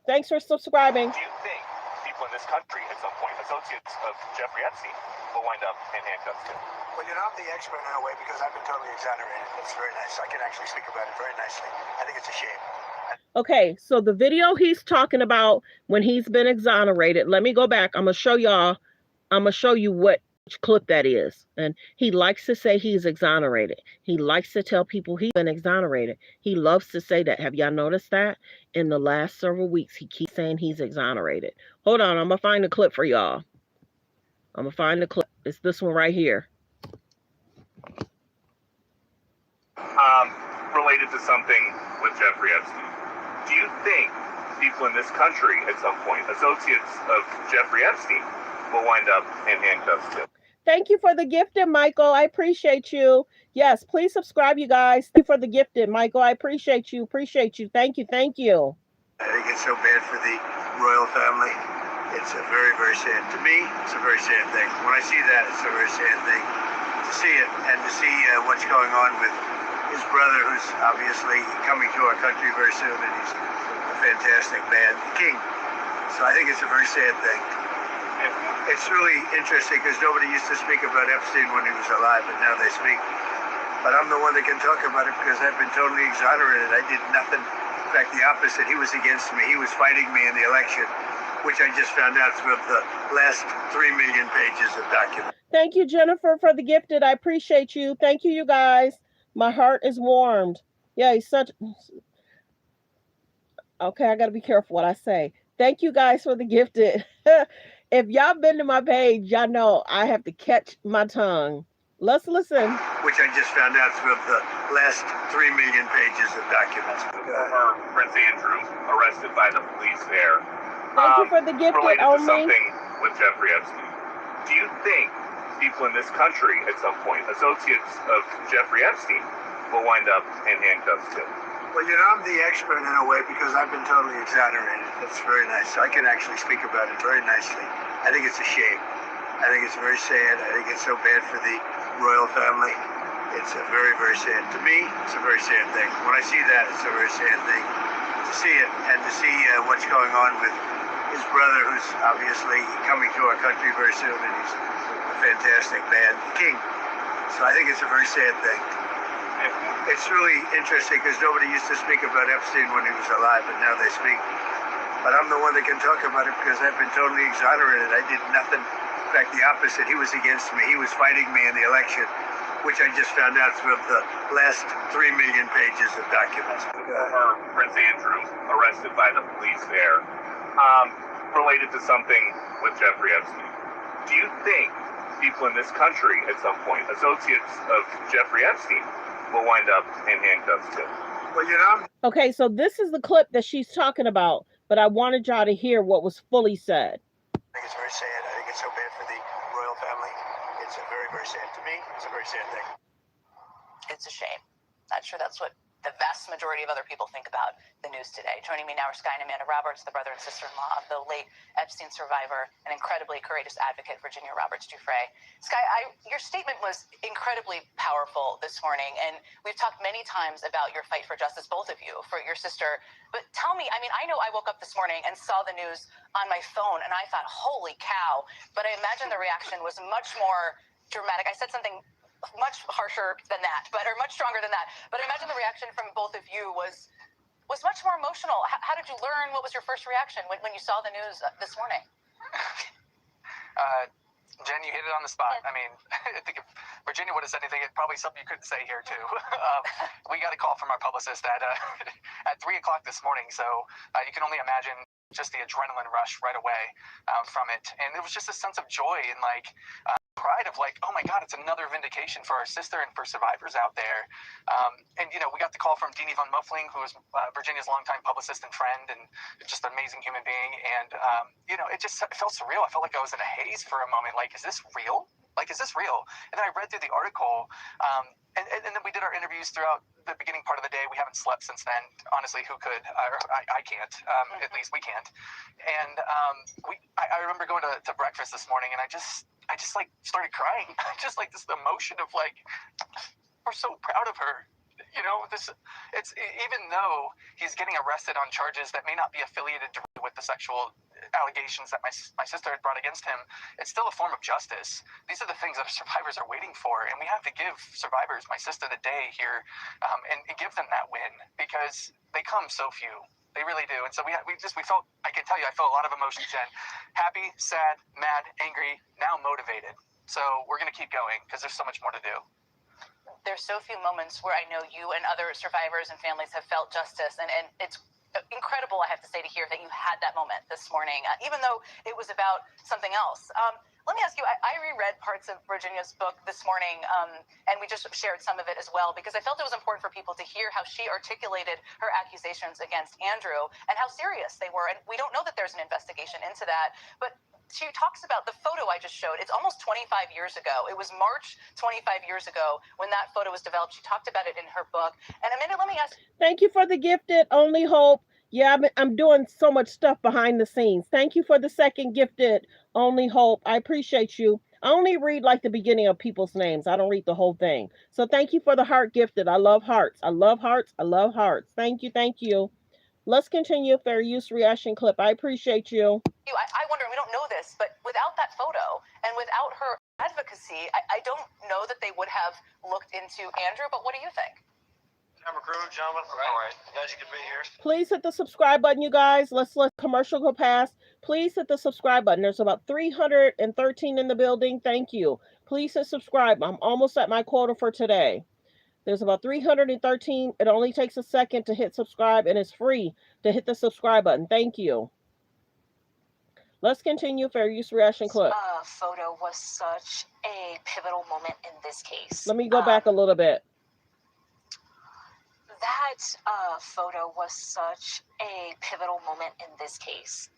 Thanks for subscribing. Do you think people in this country at some point, associates of Jeffrey Epstein, will wind up in handcuffs too? Well, you're not the expert in a way because I've been totally exonerated. That's very nice. I can actually speak about it very nicely. I think it's a shame. Okay, so the video he's talking about when he's been exonerated, let me go back. I'm going to show y'all. I'm going to show you which clip that is. And he likes to say he's exonerated. He likes to tell people he's been exonerated. He loves to say that. Have y'all noticed that? In the last several weeks, he keeps saying he's exonerated. Hold on. I'm going to find the clip for y'all. I'm going to find the clip. It's this one right here. Related to something with Jeffrey Epstein. Do you think people in this country at some point, associates of Jeffrey Epstein, will wind up in handcuffs too? Thank you for the gifted, Michael. I appreciate you. Yes, please subscribe, you guys. Thank you for the gifted, Michael. I appreciate you. Appreciate you. Thank you. Thank you. I think it's so bad for the royal family. It's a very, very sad. To me, it's a very sad thing. When I see that, it's a very sad thing to see it and to see what's going on with his brother, who's obviously coming to our country very soon, and he's a fantastic man, the king. So I think it's a very sad thing. It's really interesting because nobody used to speak about Epstein when he was alive, but now they speak. But I'm the one that can talk about it because I've been totally exonerated. I did nothing. In fact, the opposite. He was against me. He was fighting me in the election, which I just found out through the last 3 million pages of documents. Thank you, Jennifer, for the gifted. I appreciate you. Thank you, you guys. My heart is warmed. Yeah, he's such... Okay, I got to be careful what I say. Thank you guys for the gifted. If y'all been to my page, y'all know I have to catch my tongue. Let's listen. which I just found out through the last 3 million pages of documents. Former Prince Andrew arrested by the police there. Thank you for the gifted Related to only. something with Jeffrey Epstein. Do you think people in this country at some point, associates of Jeffrey Epstein, will wind up in handcuffs too? Well, I'm the expert in a way because I've been totally exonerated. That's very nice. I can actually speak about it very nicely. I think it's a shame. I think it's very sad. I think it's so bad for the royal family. It's a very, very sad. To me, it's a very sad thing. When I see that, it's a very sad thing to see it and to see what's going on with his brother, who's obviously coming to our country very soon, and he's a fantastic man, king. So I think it's a very sad thing. It's really interesting because nobody used to speak about Epstein when he was alive, but now they speak. But I'm the one that can talk about it because I've been totally exonerated. I did nothing. In fact, the opposite. He was against me. He was fighting me in the election, which I just found out through the last 3 million pages of documents. Former Prince Andrew arrested by the police there. Related to something with Jeffrey Epstein. Do you think people in this country at some point, associates of Jeffrey Epstein, will wind up in handcuffs too? Well, Okay, so this is the clip that she's talking about, but I wanted y'all to hear what was fully said. I think it's very sad. I think it's so bad for the royal family. It's a very, very sad. To me, it's a very sad thing. It's a shame. Not sure that's what the vast majority of other people think about the news today. Joining me now are Sky and Amanda Roberts, the brother and sister-in-law of the late Epstein survivor, and incredibly courageous advocate Virginia Roberts Giuffre. Sky, your statement was incredibly powerful this morning, and we've talked many times about your fight for justice, both of you, for your sister. But tell me, I know I woke up this morning and saw the news on my phone, and I thought, holy cow. But I imagine the reaction was much more dramatic. I said something much harsher than that, or much stronger than that. But I imagine the reaction from both of you was much more emotional. How did you learn? What was your first reaction when you saw the news this morning? Jen, you hit it on the spot. I mean, I think if Virginia would have said anything, it's probably something you couldn't say here too. We got a call from our publicist at 3 o'clock this morning, so you can only imagine just the adrenaline rush right away from it. And there was just a sense of joy and pride of oh my God, it's another vindication for our sister and for survivors out there. And we got the call from Deanie von Muffling, who is Virginia's longtime publicist and friend, and just an amazing human being. And it felt surreal. I felt like I was in a haze for a moment. Is this real? Is this real? And then I read through the article, and then we did our interviews throughout the beginning part of the day. We haven't slept since then. Honestly, who could? I can't. At least we can't. And I remember going to breakfast this morning, and I just started crying. Just this emotion of we're so proud of her. It's even though he's getting arrested on charges that may not be affiliated directly with the sexual allegations that my sister had brought against him, it's still a form of justice. These are the things that survivors are waiting for, and we have to give survivors, my sister, the day here, and give them that win, because they come so few. They really do. And so we felt, I can tell you, I felt a lot of emotions, Jen. Happy, sad, mad, angry, now motivated. So we're going to keep going because there's so much more to do. There's so few moments where I know you and other survivors and families have felt justice, and it's incredible, I have to say, to hear that you had that moment this morning, even though it was about something else. Let me ask you, I reread parts of Virginia's book this morning, and we just shared some of it as well, because I felt it was important for people to hear how she articulated her accusations against Andrew and how serious they were. And we don't know that there's an investigation into that, but she talks about the photo I just showed. It's almost 25 years ago. It was March 25 years ago when that photo was developed. She talked about it in her book. And Amanda, let me ask. Thank you for the gifted only hope. Yeah, I'm doing so much stuff behind the scenes. Thank you for the second gifted only hope. I appreciate you. I only read the beginning of people's names. I don't read the whole thing. So thank you for the heart gifted. I love hearts. I love hearts. I love hearts. Thank you. Thank you. Let's continue fair use reaction clip. I appreciate you. I wonder, we don't know this, but without that photo and without her advocacy, I don't know that they would have looked into Andrew, but what do you think? Camera crew, gentlemen. All right. Glad you could be here. Please hit the subscribe button, you guys. Let's let commercial go past. Please hit the subscribe button. There's about 313 in the building. Thank you. Please hit subscribe. I'm almost at my quota for today. There's about 313. It only takes a second to hit subscribe, and it's free to hit the subscribe button. Thank you. Let's continue. Fair use reaction clip. Photo was such a pivotal moment in this case. Let me go back a little bit. That photo was such a pivotal moment in this case.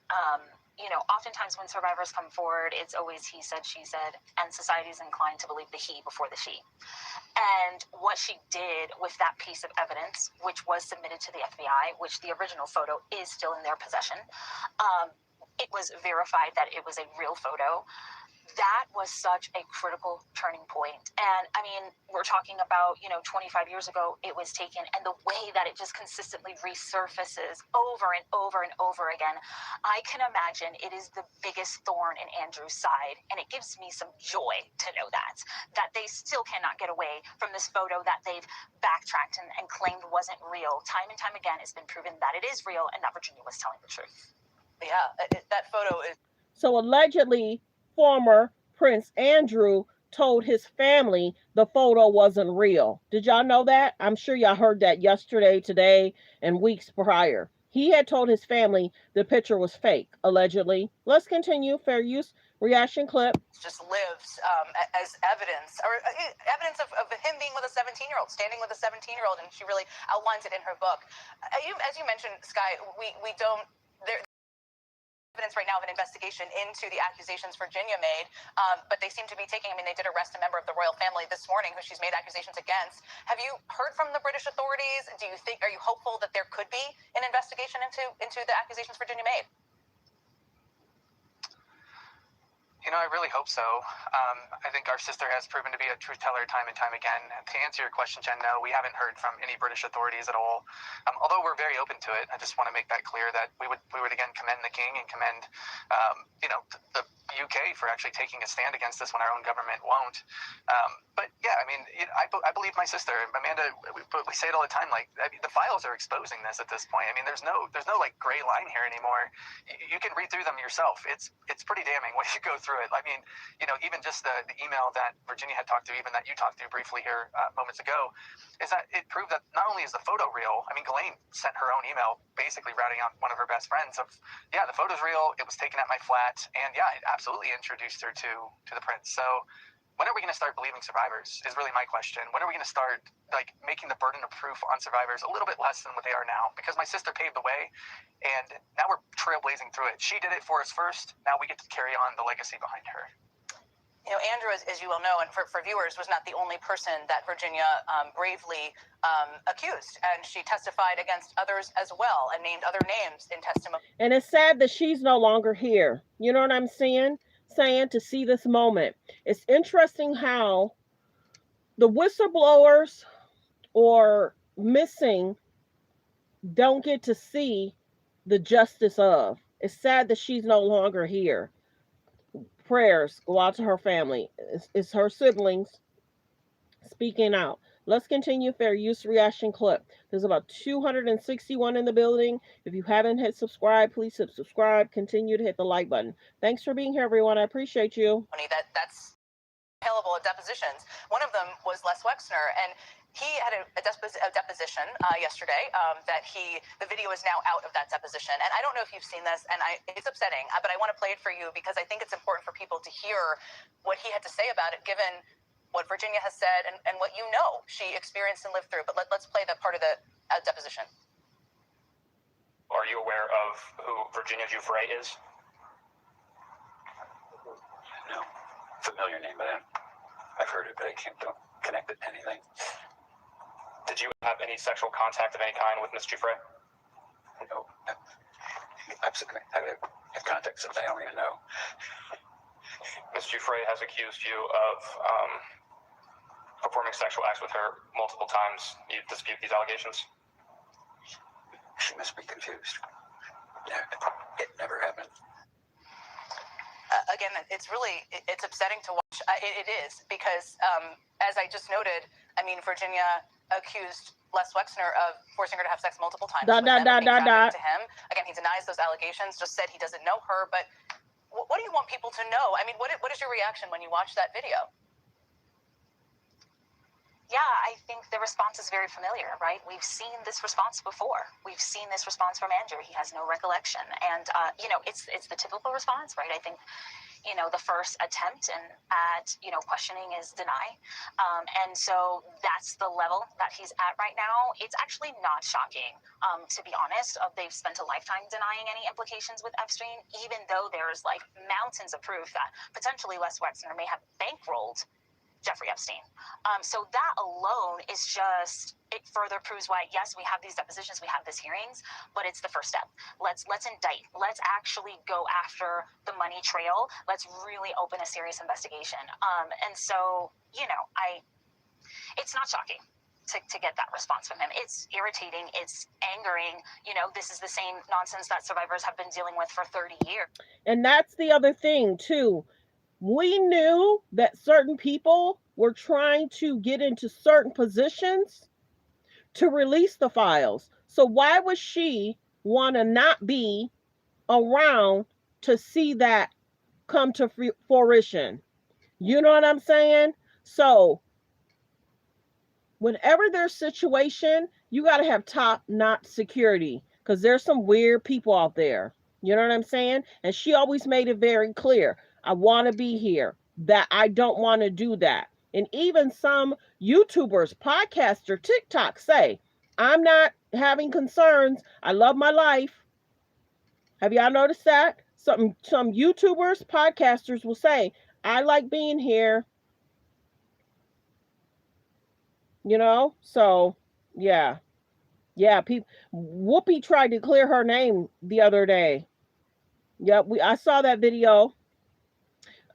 You know, oftentimes when survivors come forward, it's always he said, she said, and society is inclined to believe the he before the she. And what she did with that piece of evidence, which was submitted to the FBI, which the original photo is still in their possession, it was verified that it was a real photo. That was such a critical turning point. And I mean, we're talking about, you know, 25 years ago it was taken, and the way that it just consistently resurfaces over and over and over again, I can imagine it is the biggest thorn in Andrew's side. And it gives me some joy to know that they still cannot get away from this photo that they've backtracked and claimed wasn't real. Time and time again, it's been proven that it is real and that Virginia was telling the truth. Yeah, that photo is. So allegedly, former Prince Andrew told his family the photo wasn't real. Did y'all know that? I'm sure y'all heard that yesterday, today, and weeks prior. He had told his family the picture was fake, allegedly. Let's continue. Fair use reaction clip. Just lives as evidence, or evidence of him being with a 17-year-old, standing with a 17-year-old, and she really outlines it in her book. As you mentioned, Sky, we don't. Evidence right now of an investigation into the accusations Virginia made, but they seem to be taking, I mean, they did arrest a member of the royal family this morning who she's made accusations against. Have you heard from the British authorities? Are you hopeful that there could be an investigation into the accusations Virginia made? You know, I really hope so. I think our sister has proven to be a truth teller time and time again. To answer your question, Jen, no, we haven't heard from any British authorities at all. Although we're very open to it, I just want to make that clear that we would again commend the King and commend, you know, the UK for actually taking a stand against this when our own government won't. But yeah, I mean, I believe my sister, Amanda. We say it all the time. Like, I mean, the files are exposing this at this point. I mean, there's no like gray line here anymore. You can read through them yourself. It's pretty damning when you go through it. I mean, you know, even just the email that Virginia had talked to, even that you talked to briefly here moments ago, is that it proved that not only is the photo real. I mean, Ghislaine sent her own email basically routing out one of her best friends of, yeah, the photo's real. It was taken at my flat, and yeah, it absolutely introduced her to the prince. So when are we going to start believing survivors is really my question. When are we going to start like making the burden of proof on survivors a little bit less than what they are now? Because my sister paved the way, and now we're trailblazing through it. She did it for us first. Now we get to carry on the legacy behind her. You know, Andrew, as you well know, and for viewers, was not the only person that Virginia bravely accused. And she testified against others as well and named other names in testimony. And it's sad that she's no longer here. You know what I'm saying? To see this moment. It's interesting how the whistleblowers or missing don't get to see the justice of. It's sad that she's no longer here. Prayers go out to her family. It's her siblings speaking out. Let's continue. Fair use reaction clip. There's about 261 in the building. If you haven't hit subscribe, please hit subscribe. Continue to hit the like button. Thanks for being here, everyone. I appreciate you. That's available at depositions. One of them was Les Wexner, and he had a deposition yesterday that the video is now out of that deposition. And I don't know if you've seen this, and it's upsetting, but I want to play it for you because I think it's important for people to hear what he had to say about it, given what Virginia has said and what you know she experienced and lived through. But let's play that part of the deposition. Are you aware of who Virginia Giuffre is? No. Familiar name, but I've heard it, but I don't connect it to anything. Did you have any sexual contact of any kind with Miss Giuffre? No. Absolutely. I have contact with somebody I don't even know. Miss Giuffre has accused you of performing sexual acts with her multiple times. You dispute these allegations? She must be confused. It never happened. Again, it's upsetting to watch. It is, because as I just noted, I mean, Virginia accused Les Wexner of forcing her to have sex multiple times to him. Again, he denies those allegations, just said he doesn't know her. But what do you want people to know? I mean, what is your reaction when you watch that video? Yeah, I think the response is very familiar, right? We've seen this response before. We've seen this response from Andrew. He has no recollection. And, it's the typical response, right? I think, the first attempt at questioning is deny. And so that's the level that he's at right now. It's actually not shocking, to be honest. They've spent a lifetime denying any implications with Epstein, even though there's like mountains of proof that potentially Les Wexner may have bankrolled Jeffrey Epstein. So that alone is just, it further proves why, yes, we have these depositions, we have these hearings, but it's the first step. Let's indict. Let's actually go after the money trail. Let's really open a serious investigation. And so, it's not shocking to get that response from him. It's irritating. It's angering. This is the same nonsense that survivors have been dealing with for 30 years. And that's the other thing, too. We knew that certain people were trying to get into certain positions to release the files. So why would she want to not be around to see that come to fruition? You know what I'm saying? So whenever there's situation, you got to have top-notch security, because there's some weird people out there. You know what I'm saying? And she always made it very clear. I want to be here, that I don't want to do that. And even some YouTubers, podcaster, TikTok say, I'm not having concerns. I love my life. Have y'all noticed that? Some YouTubers, podcasters will say, I like being here. So yeah. Whoopi tried to clear her name the other day. Yep, I saw that video.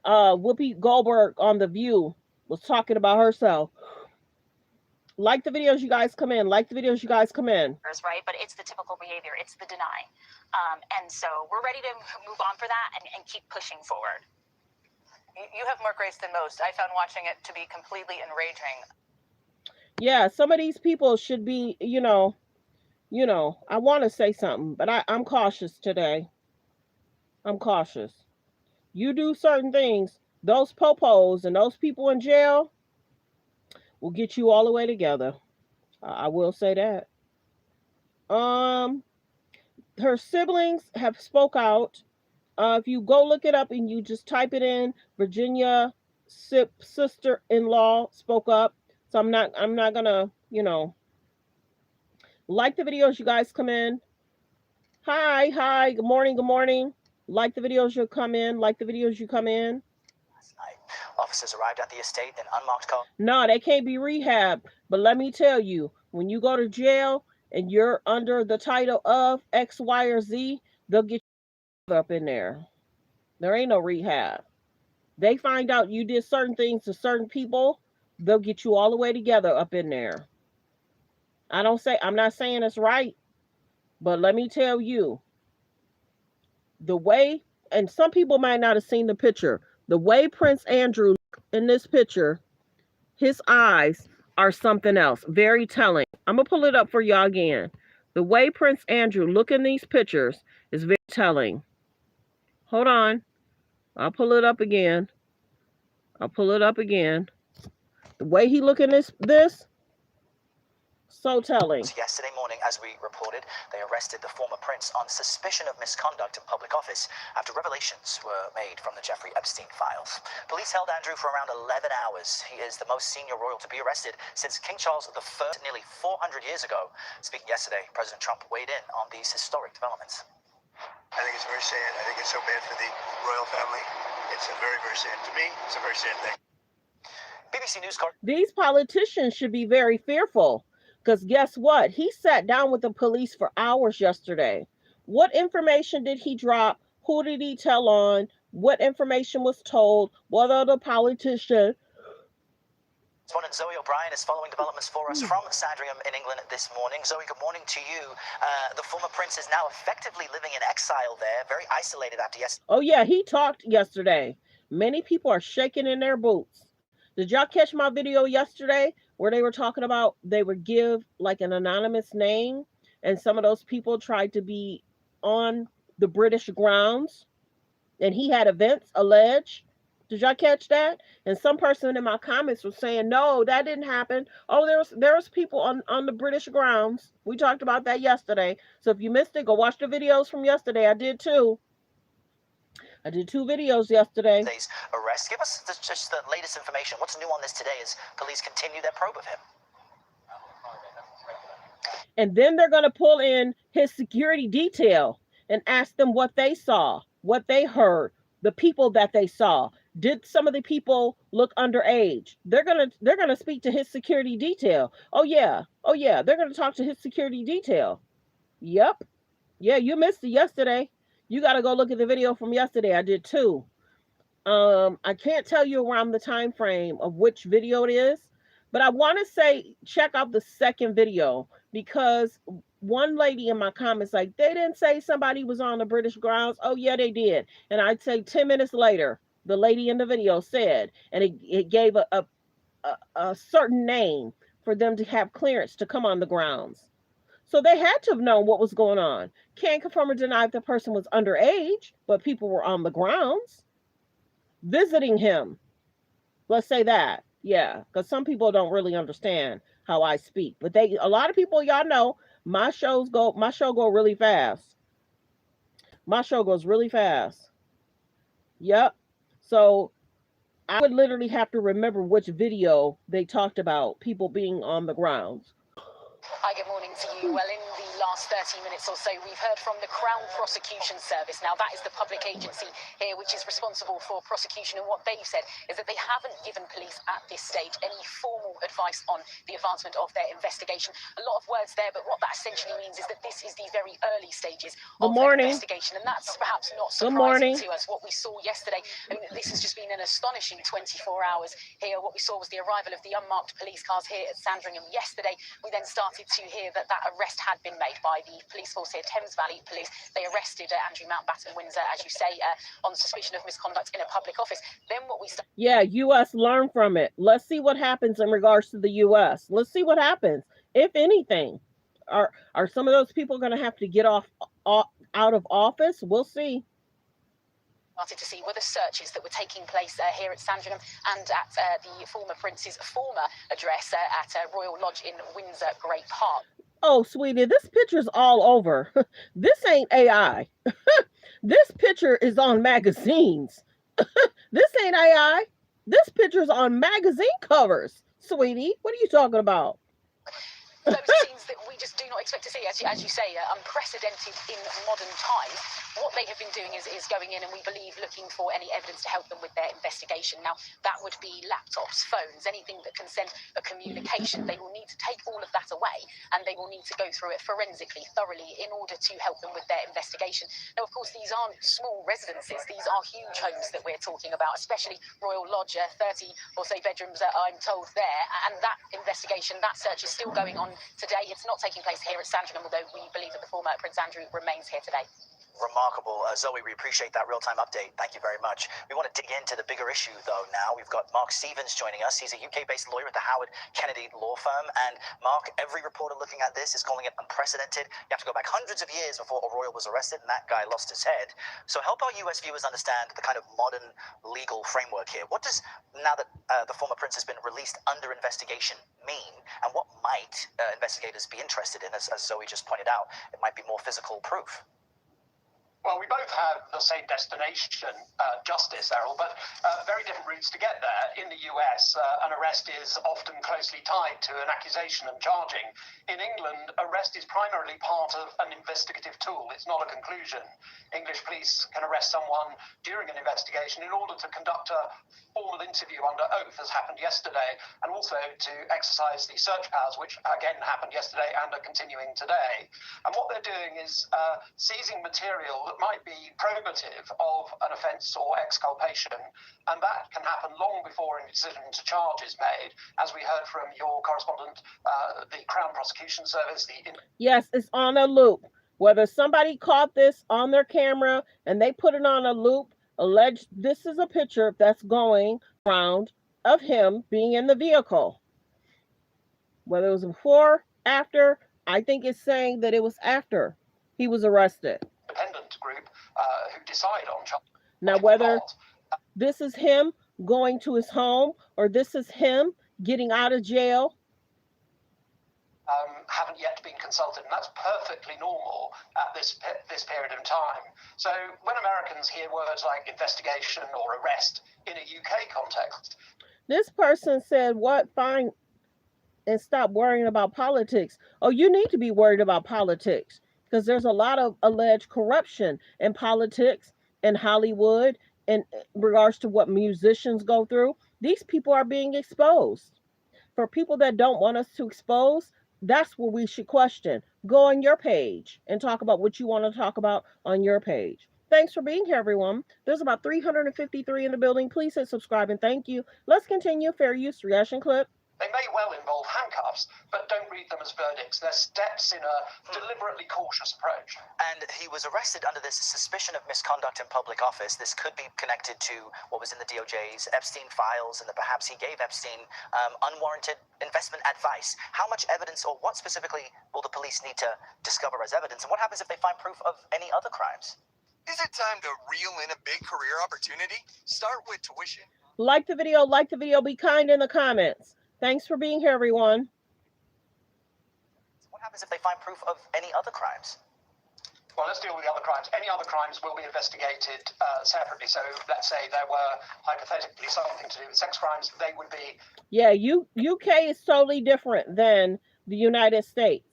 Whoopi Goldberg on The View was talking about herself. Like the videos, you guys come in. Like the videos, you guys come in. Right, but it's the typical behavior. It's the deny. And so we're ready to move on for that and keep pushing forward. You have more grace than most. I found watching it to be completely enraging. Yeah, some of these people should be, I want to say something, but I'm cautious today. I'm cautious. You do certain things, those popos and those people in jail will get you all the way together. I will say that. Her siblings have spoke out. If you go look it up and you just type it in, Virginia sister-in-law spoke up. So I'm not gonna, like the videos, you guys come in. Hi, good morning. Like the videos, you come in. Like the videos, you come in. Last night, officers arrived at the estate in unmarked cars. No, they can't be rehabbed. But let me tell you, when you go to jail and you're under the title of X, Y, or Z, they'll get you up in there. There ain't no rehab. They find out you did certain things to certain people, they'll get you all the way together up in there. I'm not saying it's right, but let me tell you, the way, and some people might not have seen the picture, the way Prince Andrew in this picture, his eyes are something else, very telling. I'm going to pull it up for y'all again. The way Prince Andrew look in these pictures is very telling. Hold on. I'll pull it up again. The way he look in this, so telling. Yesterday morning, as we reported, they arrested the former prince on suspicion of misconduct in public office after revelations were made from the Jeffrey Epstein files. Police held Andrew for around 11 hours. He is the most senior royal to be arrested since King Charles I nearly 400 years ago. Speaking yesterday, President Trump weighed in on these historic developments. I think it's very sad. I think it's so bad for the royal family. It's a very, very sad. To me, it's a very sad thing. BBC News Corp. These politicians should be very fearful, because guess what? He sat down with the police for hours yesterday. What information did he drop? Who did he tell on? What information was told? What other politician? Correspondent Zoe O'Brien is following developments for us from Sandringham in England this morning. Zoe, good morning to you. The former prince is now effectively living in exile there, very isolated after yesterday. Oh yeah, he talked yesterday. Many people are shaking in their boots. Did y'all catch my video yesterday where they were talking about they would give like an anonymous name, and some of those people tried to be on the British grounds, and he had events alleged Did y'all catch that? And some person in my comments was saying, no, that didn't happen. Oh, there's people on the British grounds. We talked about that yesterday. So if you missed it, go watch the videos from yesterday. I did too. I did 2 videos yesterday. Today's arrest. Give us just the latest information. What's new on this today as police continue their probe of him? And then they're going to pull in his security detail and ask them what they saw, what they heard, the people that they saw. Did some of the people look underage? They're gonna speak to his security detail. Oh yeah, they're gonna talk to his security detail. Yep. Yeah, you missed it yesterday. You got to go look at the video from yesterday. I did too. I can't tell you around the time frame of which video it is, but I want to say check out the second video, because one lady in my comments like, they didn't say somebody was on the British grounds. Oh yeah, they did. And I'd say 10 minutes later, the lady in the video said, and it gave a certain name for them to have clearance to come on the grounds. So they had to have known what was going on. Can't confirm or deny if the person was underage, but people were on the grounds visiting him. Let's say that. Yeah, because some people don't really understand how I speak. But a lot of people, y'all know, my show go really fast. My show goes really fast. Yep. So I would literally have to remember which video they talked about people being on the grounds. Hi, good morning to you. Well, in the last 30 minutes or so, we've heard from the Crown Prosecution Service. Now, that is the public agency here which is responsible for prosecution, and what they've said is that they haven't given police at this stage any formal advice on the advancement of their investigation. A lot of words there, but what that essentially means is that this is the very early stages of an investigation, and that's perhaps not surprising to us. What we saw yesterday, I mean, this has just been an astonishing 24 hours here. What we saw was the arrival of the unmarked police cars here at Sandringham yesterday. We then started to hear that arrest had been made by the police force here, Thames Valley Police. They arrested Andrew Mountbatten Windsor, as you say, on suspicion of misconduct in a public office. Then what we Yeah, U.S. learn from it. Let's see what happens in regards to the U.S. Let's see what happens, if anything. Are some of those people going to have to get out of office? We'll see. Started to see were the searches that were taking place here at Sandringham and at the former prince's former address at Royal Lodge in Windsor Great Park. Oh, sweetie, this picture's all over. This ain't AI. This picture is on magazines. This ain't AI. This picture's on magazine covers, sweetie. What are you talking about? Those scenes that we just do not expect to see, as you say, unprecedented in modern times. What they have been doing is going in and we believe looking for any evidence to help them with their investigation. Now, that would be laptops, phones, anything that can send a communication. They will need to take all of that away and they will need to go through it forensically, thoroughly, in order to help them with their investigation. Now, of course, these aren't small residences. These are huge homes that we're talking about, especially Royal Lodge, 30 or so bedrooms, I'm told there. And that investigation, that search is still going on today. It's not taking place here at Sandringham, although we believe that the former Prince Andrew remains here today. Remarkable. Zoe, we appreciate that real-time update. Thank you very much. We want to dig into the bigger issue, though, now. We've got Mark Stevens joining us. He's a UK-based lawyer at the Howard Kennedy Law Firm. And, Mark, every reporter looking at this is calling it unprecedented. You have to go back hundreds of years before a royal was arrested, and that guy lost his head. So help our US viewers understand the kind of modern legal framework here. What does, now that the former prince has been released under investigation, mean? And what might investigators be interested in? As Zoe just pointed out, it might be more physical proof. Well, we both have the same destination, justice, Errol, but very different routes to get there. In the US, an arrest is often closely tied to an accusation and charging. In England, arrest is primarily part of an investigative tool. It's not a conclusion. English police can arrest someone during an investigation in order to conduct a formal interview under oath, as happened yesterday, and also to exercise the search powers, which again happened yesterday and are continuing today. And what they're doing is seizing material that might be probative of an offence or exculpation, and that can happen long before a decision to charge is made, as we heard from your correspondent, the Crown Prosecution Service. Yes, it's on a loop. Whether somebody caught this on their camera and they put it on a loop, this is a picture that's going around of him being in the vehicle. Whether it was before, after, I think it's saying that it was after he was arrested. Independent group who decide on charges. Now, whether this is him going to his home, or this is him getting out of jail? Haven't yet been consulted, and that's perfectly normal at this period of time. So when Americans hear words like investigation or arrest in a UK context, this person said, what? Fine, and stop worrying about politics. Oh, you need to be worried about politics, because there's a lot of alleged corruption in politics, in Hollywood, in regards to what musicians go through. These people are being exposed. For people that don't want us to expose, that's what we should question. Go on your page and talk about what you want to talk about on your page. Thanks for being here, everyone. There's about 353 in the building. Please hit subscribe and thank you. Let's continue. Fair use reaction clip. they may well involve handcuffs, but don't read them as verdicts. They're steps in a deliberately cautious approach. And he was arrested under this suspicion of misconduct in public office. This could be connected to what was in the DOJ's Epstein files, and that perhaps he gave Epstein unwarranted investment advice. How much evidence, or what specifically, will the police need to discover as evidence? And what happens if they find proof of any other crimes? Is it time to reel in a big career opportunity? Start with tuition. Like the video, be kind in the comments. Thanks for being here, everyone. What happens if they find proof of any other crimes? Well, let's deal with the other crimes. Any other crimes will be investigated separately. So let's say there were hypothetically something to do with sex crimes, they would be... Yeah, UK is totally different than the United States.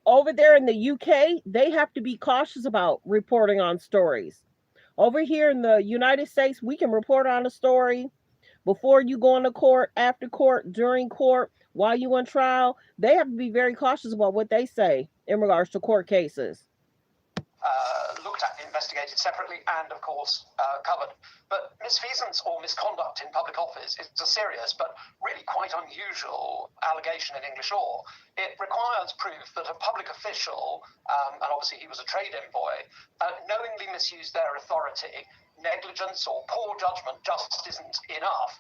Over there in the UK, they have to be cautious about reporting on stories. Over here in the United States, we can report on a story before you go into court, after court, during court, while you on trial. They have to be very cautious about what they say in regards to court cases. Looked at, investigated separately, and of course covered. But misfeasance or misconduct in public office is a serious but really quite unusual allegation in English law. It requires proof that a public official, and obviously he was a trade envoy, knowingly misused their authority. Negligence or poor judgment just isn't enough.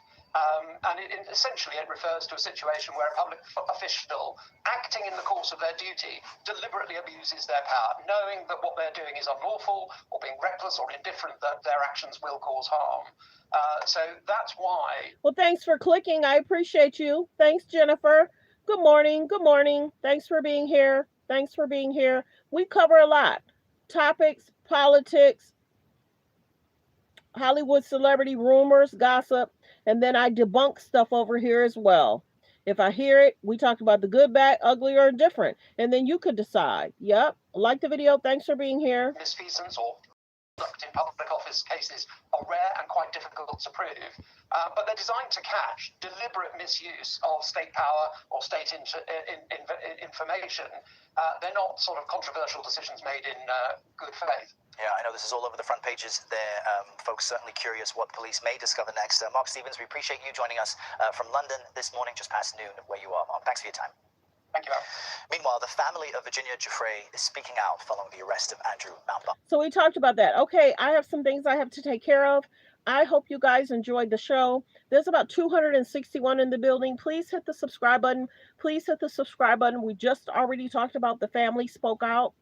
And essentially it refers to a situation where a public official, acting in the course of their duty, deliberately abuses their power, knowing that what they're doing is unlawful, or being reckless or indifferent that their actions will cause harm. So that's why... Well, thanks for clicking. I appreciate you. Thanks, Jennifer. Good morning. Good morning. Thanks for being here. Thanks for being here. We cover a lot. Topics, politics, Hollywood celebrity rumors, gossip, and then I debunk stuff over here as well. If I hear it, we talked about the good, bad, ugly, or indifferent, and then you could decide. Yep. Like the video. Thanks for being here. Misfeasance or conduct in public office cases are rare and quite difficult to prove, but they're designed to catch deliberate misuse of state power or state information. They're not sort of controversial decisions made in good faith. Yeah, I know this is all over the front pages there. Folks certainly curious what police may discover next. Mark Stevens, we appreciate you joining us from London this morning, just past noon, where you are, Mark. Thanks for your time. Thank you, Mark. Meanwhile, the family of Virginia Giuffre is speaking out following the arrest of Andrew Mountbatten. So we talked about that. Okay, I have some things I have to take care of. I hope you guys enjoyed the show. There's about 261 in the building. Please hit the subscribe button. Please hit the subscribe button. We just already talked about the family spoke out.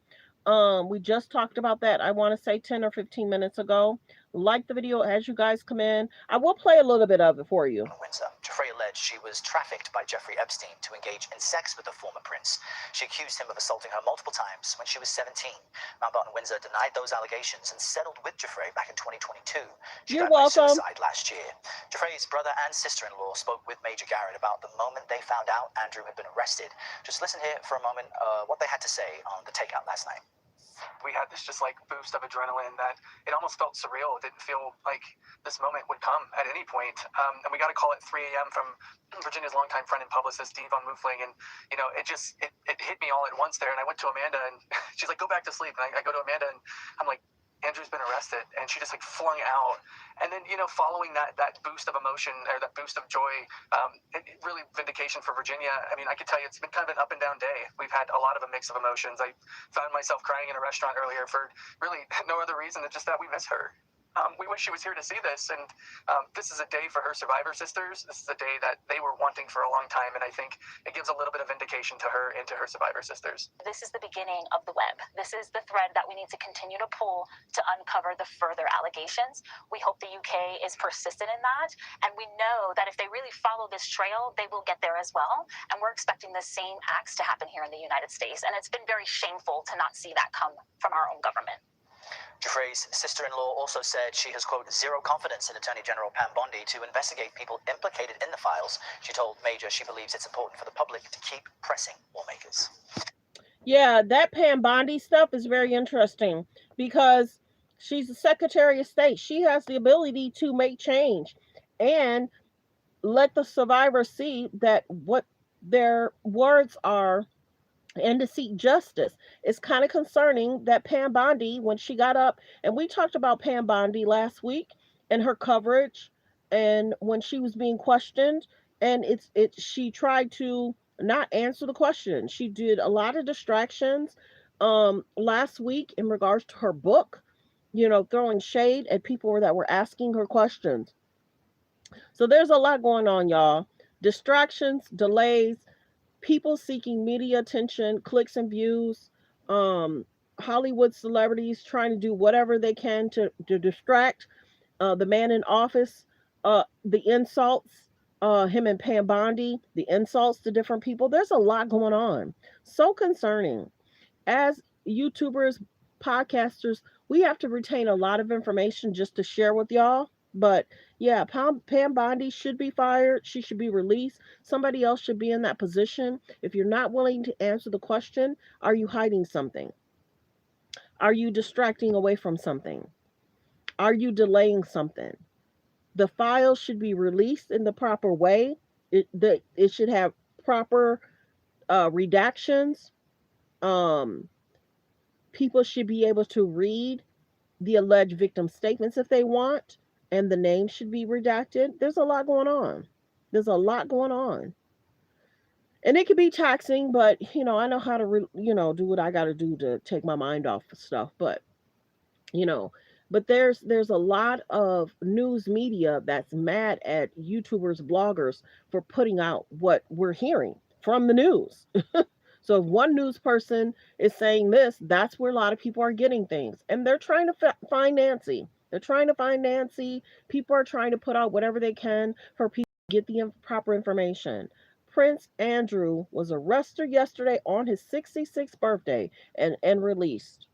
We just talked about that, I want to say 10 or 15 minutes ago. Like the video as you guys come in. I will play a little bit of it for you. Windsor. Giuffre alleged she was trafficked by Jeffrey Epstein to engage in sex with the former prince. She accused him of assaulting her multiple times when she was 17. Mountbatten Windsor denied those allegations and settled with Giuffre back in 2022. You're welcome. Suicide last year. Giuffre's brother and sister-in-law spoke with Major Garrett about the moment they found out Andrew had been arrested. Just listen here for a moment what they had to say on the takeout last night. We had this just like boost of adrenaline that it almost felt surreal. It didn't feel like this moment would come at any point. And we got a call at 3 a.m. from Virginia's longtime friend and publicist, Dean Von Muffling. And, you know, it hit me all at once there. And I went to Amanda and she's like, go back to sleep. And I go to Amanda and I'm like, Andrew's been arrested. And she just like flung out. And then, you know, following that boost of emotion or that boost of joy, really vindication for Virginia. I mean, I could tell you it's been kind of an up and down day. We've had a lot of a mix of emotions. I found myself crying in a restaurant earlier for really no other reason than just that we miss her. We wish she was here to see this, and this is a day for her survivor sisters. This is a day that they were wanting for a long time, and I think it gives a little bit of vindication to her and to her survivor sisters. This is the beginning of the web. This is the thread that we need to continue to pull to uncover the further allegations. We hope the UK is persistent in that, and we know that if they really follow this trail, they will get there as well, and we're expecting the same acts to happen here in the United States, and it's been very shameful to not see that come from our own government. Giuffre's sister-in-law also said she has, quote, zero confidence in Attorney General Pam Bondi to investigate people implicated in the files. She told Major she believes it's important for the public to keep pressing lawmakers. Yeah, that Pam Bondi stuff is very interesting because she's the Secretary of State. She has the ability to make change and let the survivors see that what their words are and to seek justice. It's kind of concerning that Pam Bondi, when she got up, and we talked about Pam Bondi last week and her coverage, and when she was being questioned, and she tried to not answer the question. She did a lot of distractions last week in regards to her book, throwing shade at people that were asking her questions. So there's a lot going on, y'all. Distractions, delays, people seeking media attention, clicks and views, Hollywood celebrities trying to do whatever they can to distract the man in office, the insults, him and Pam Bondi, the insults to different people. There's a lot going on. So concerning. As YouTubers, podcasters, we have to retain a lot of information just to share with y'all. But yeah, Pam Bondi should be fired. She should be released. Somebody else should be in that position. If you're not willing to answer the question, are you hiding something? Are you distracting away from something? Are you delaying something? The files should be released in the proper way. It should have proper redactions. People should be able to read the alleged victim statements if they want. And the name should be redacted. There's a lot going on. And it can be taxing, but, I know how to, do what I got to do to take my mind off of stuff. But, but there's a lot of news media that's mad at YouTubers, bloggers for putting out what we're hearing from the news. So if one news person is saying this, that's where a lot of people are getting things. And they're trying to find Nancy. People are trying to put out whatever they can for people to get the proper information. Prince Andrew was arrested yesterday on his 66th birthday and released.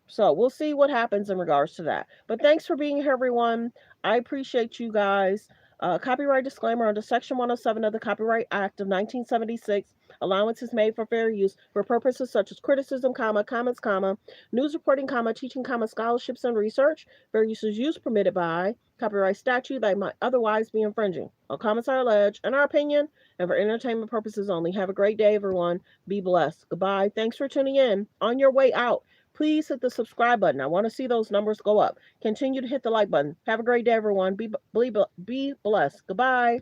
So we'll see what happens in regards to that. But thanks for being here, everyone. I appreciate you guys. Copyright disclaimer under Section 107 of the Copyright Act of 1976. Allowance is made for fair use for purposes such as criticism, comments, news reporting, teaching, scholarships and research. Fair use is used permitted by copyright statute that might otherwise be infringing. All comments are alleged, in our opinion, and for entertainment purposes only. Have a great day, everyone. Be blessed. Goodbye. Thanks for tuning in. On your way out, please hit the subscribe button. I want to see those numbers go up. Continue to hit the like button. Have a great day, everyone. Be blessed. Goodbye.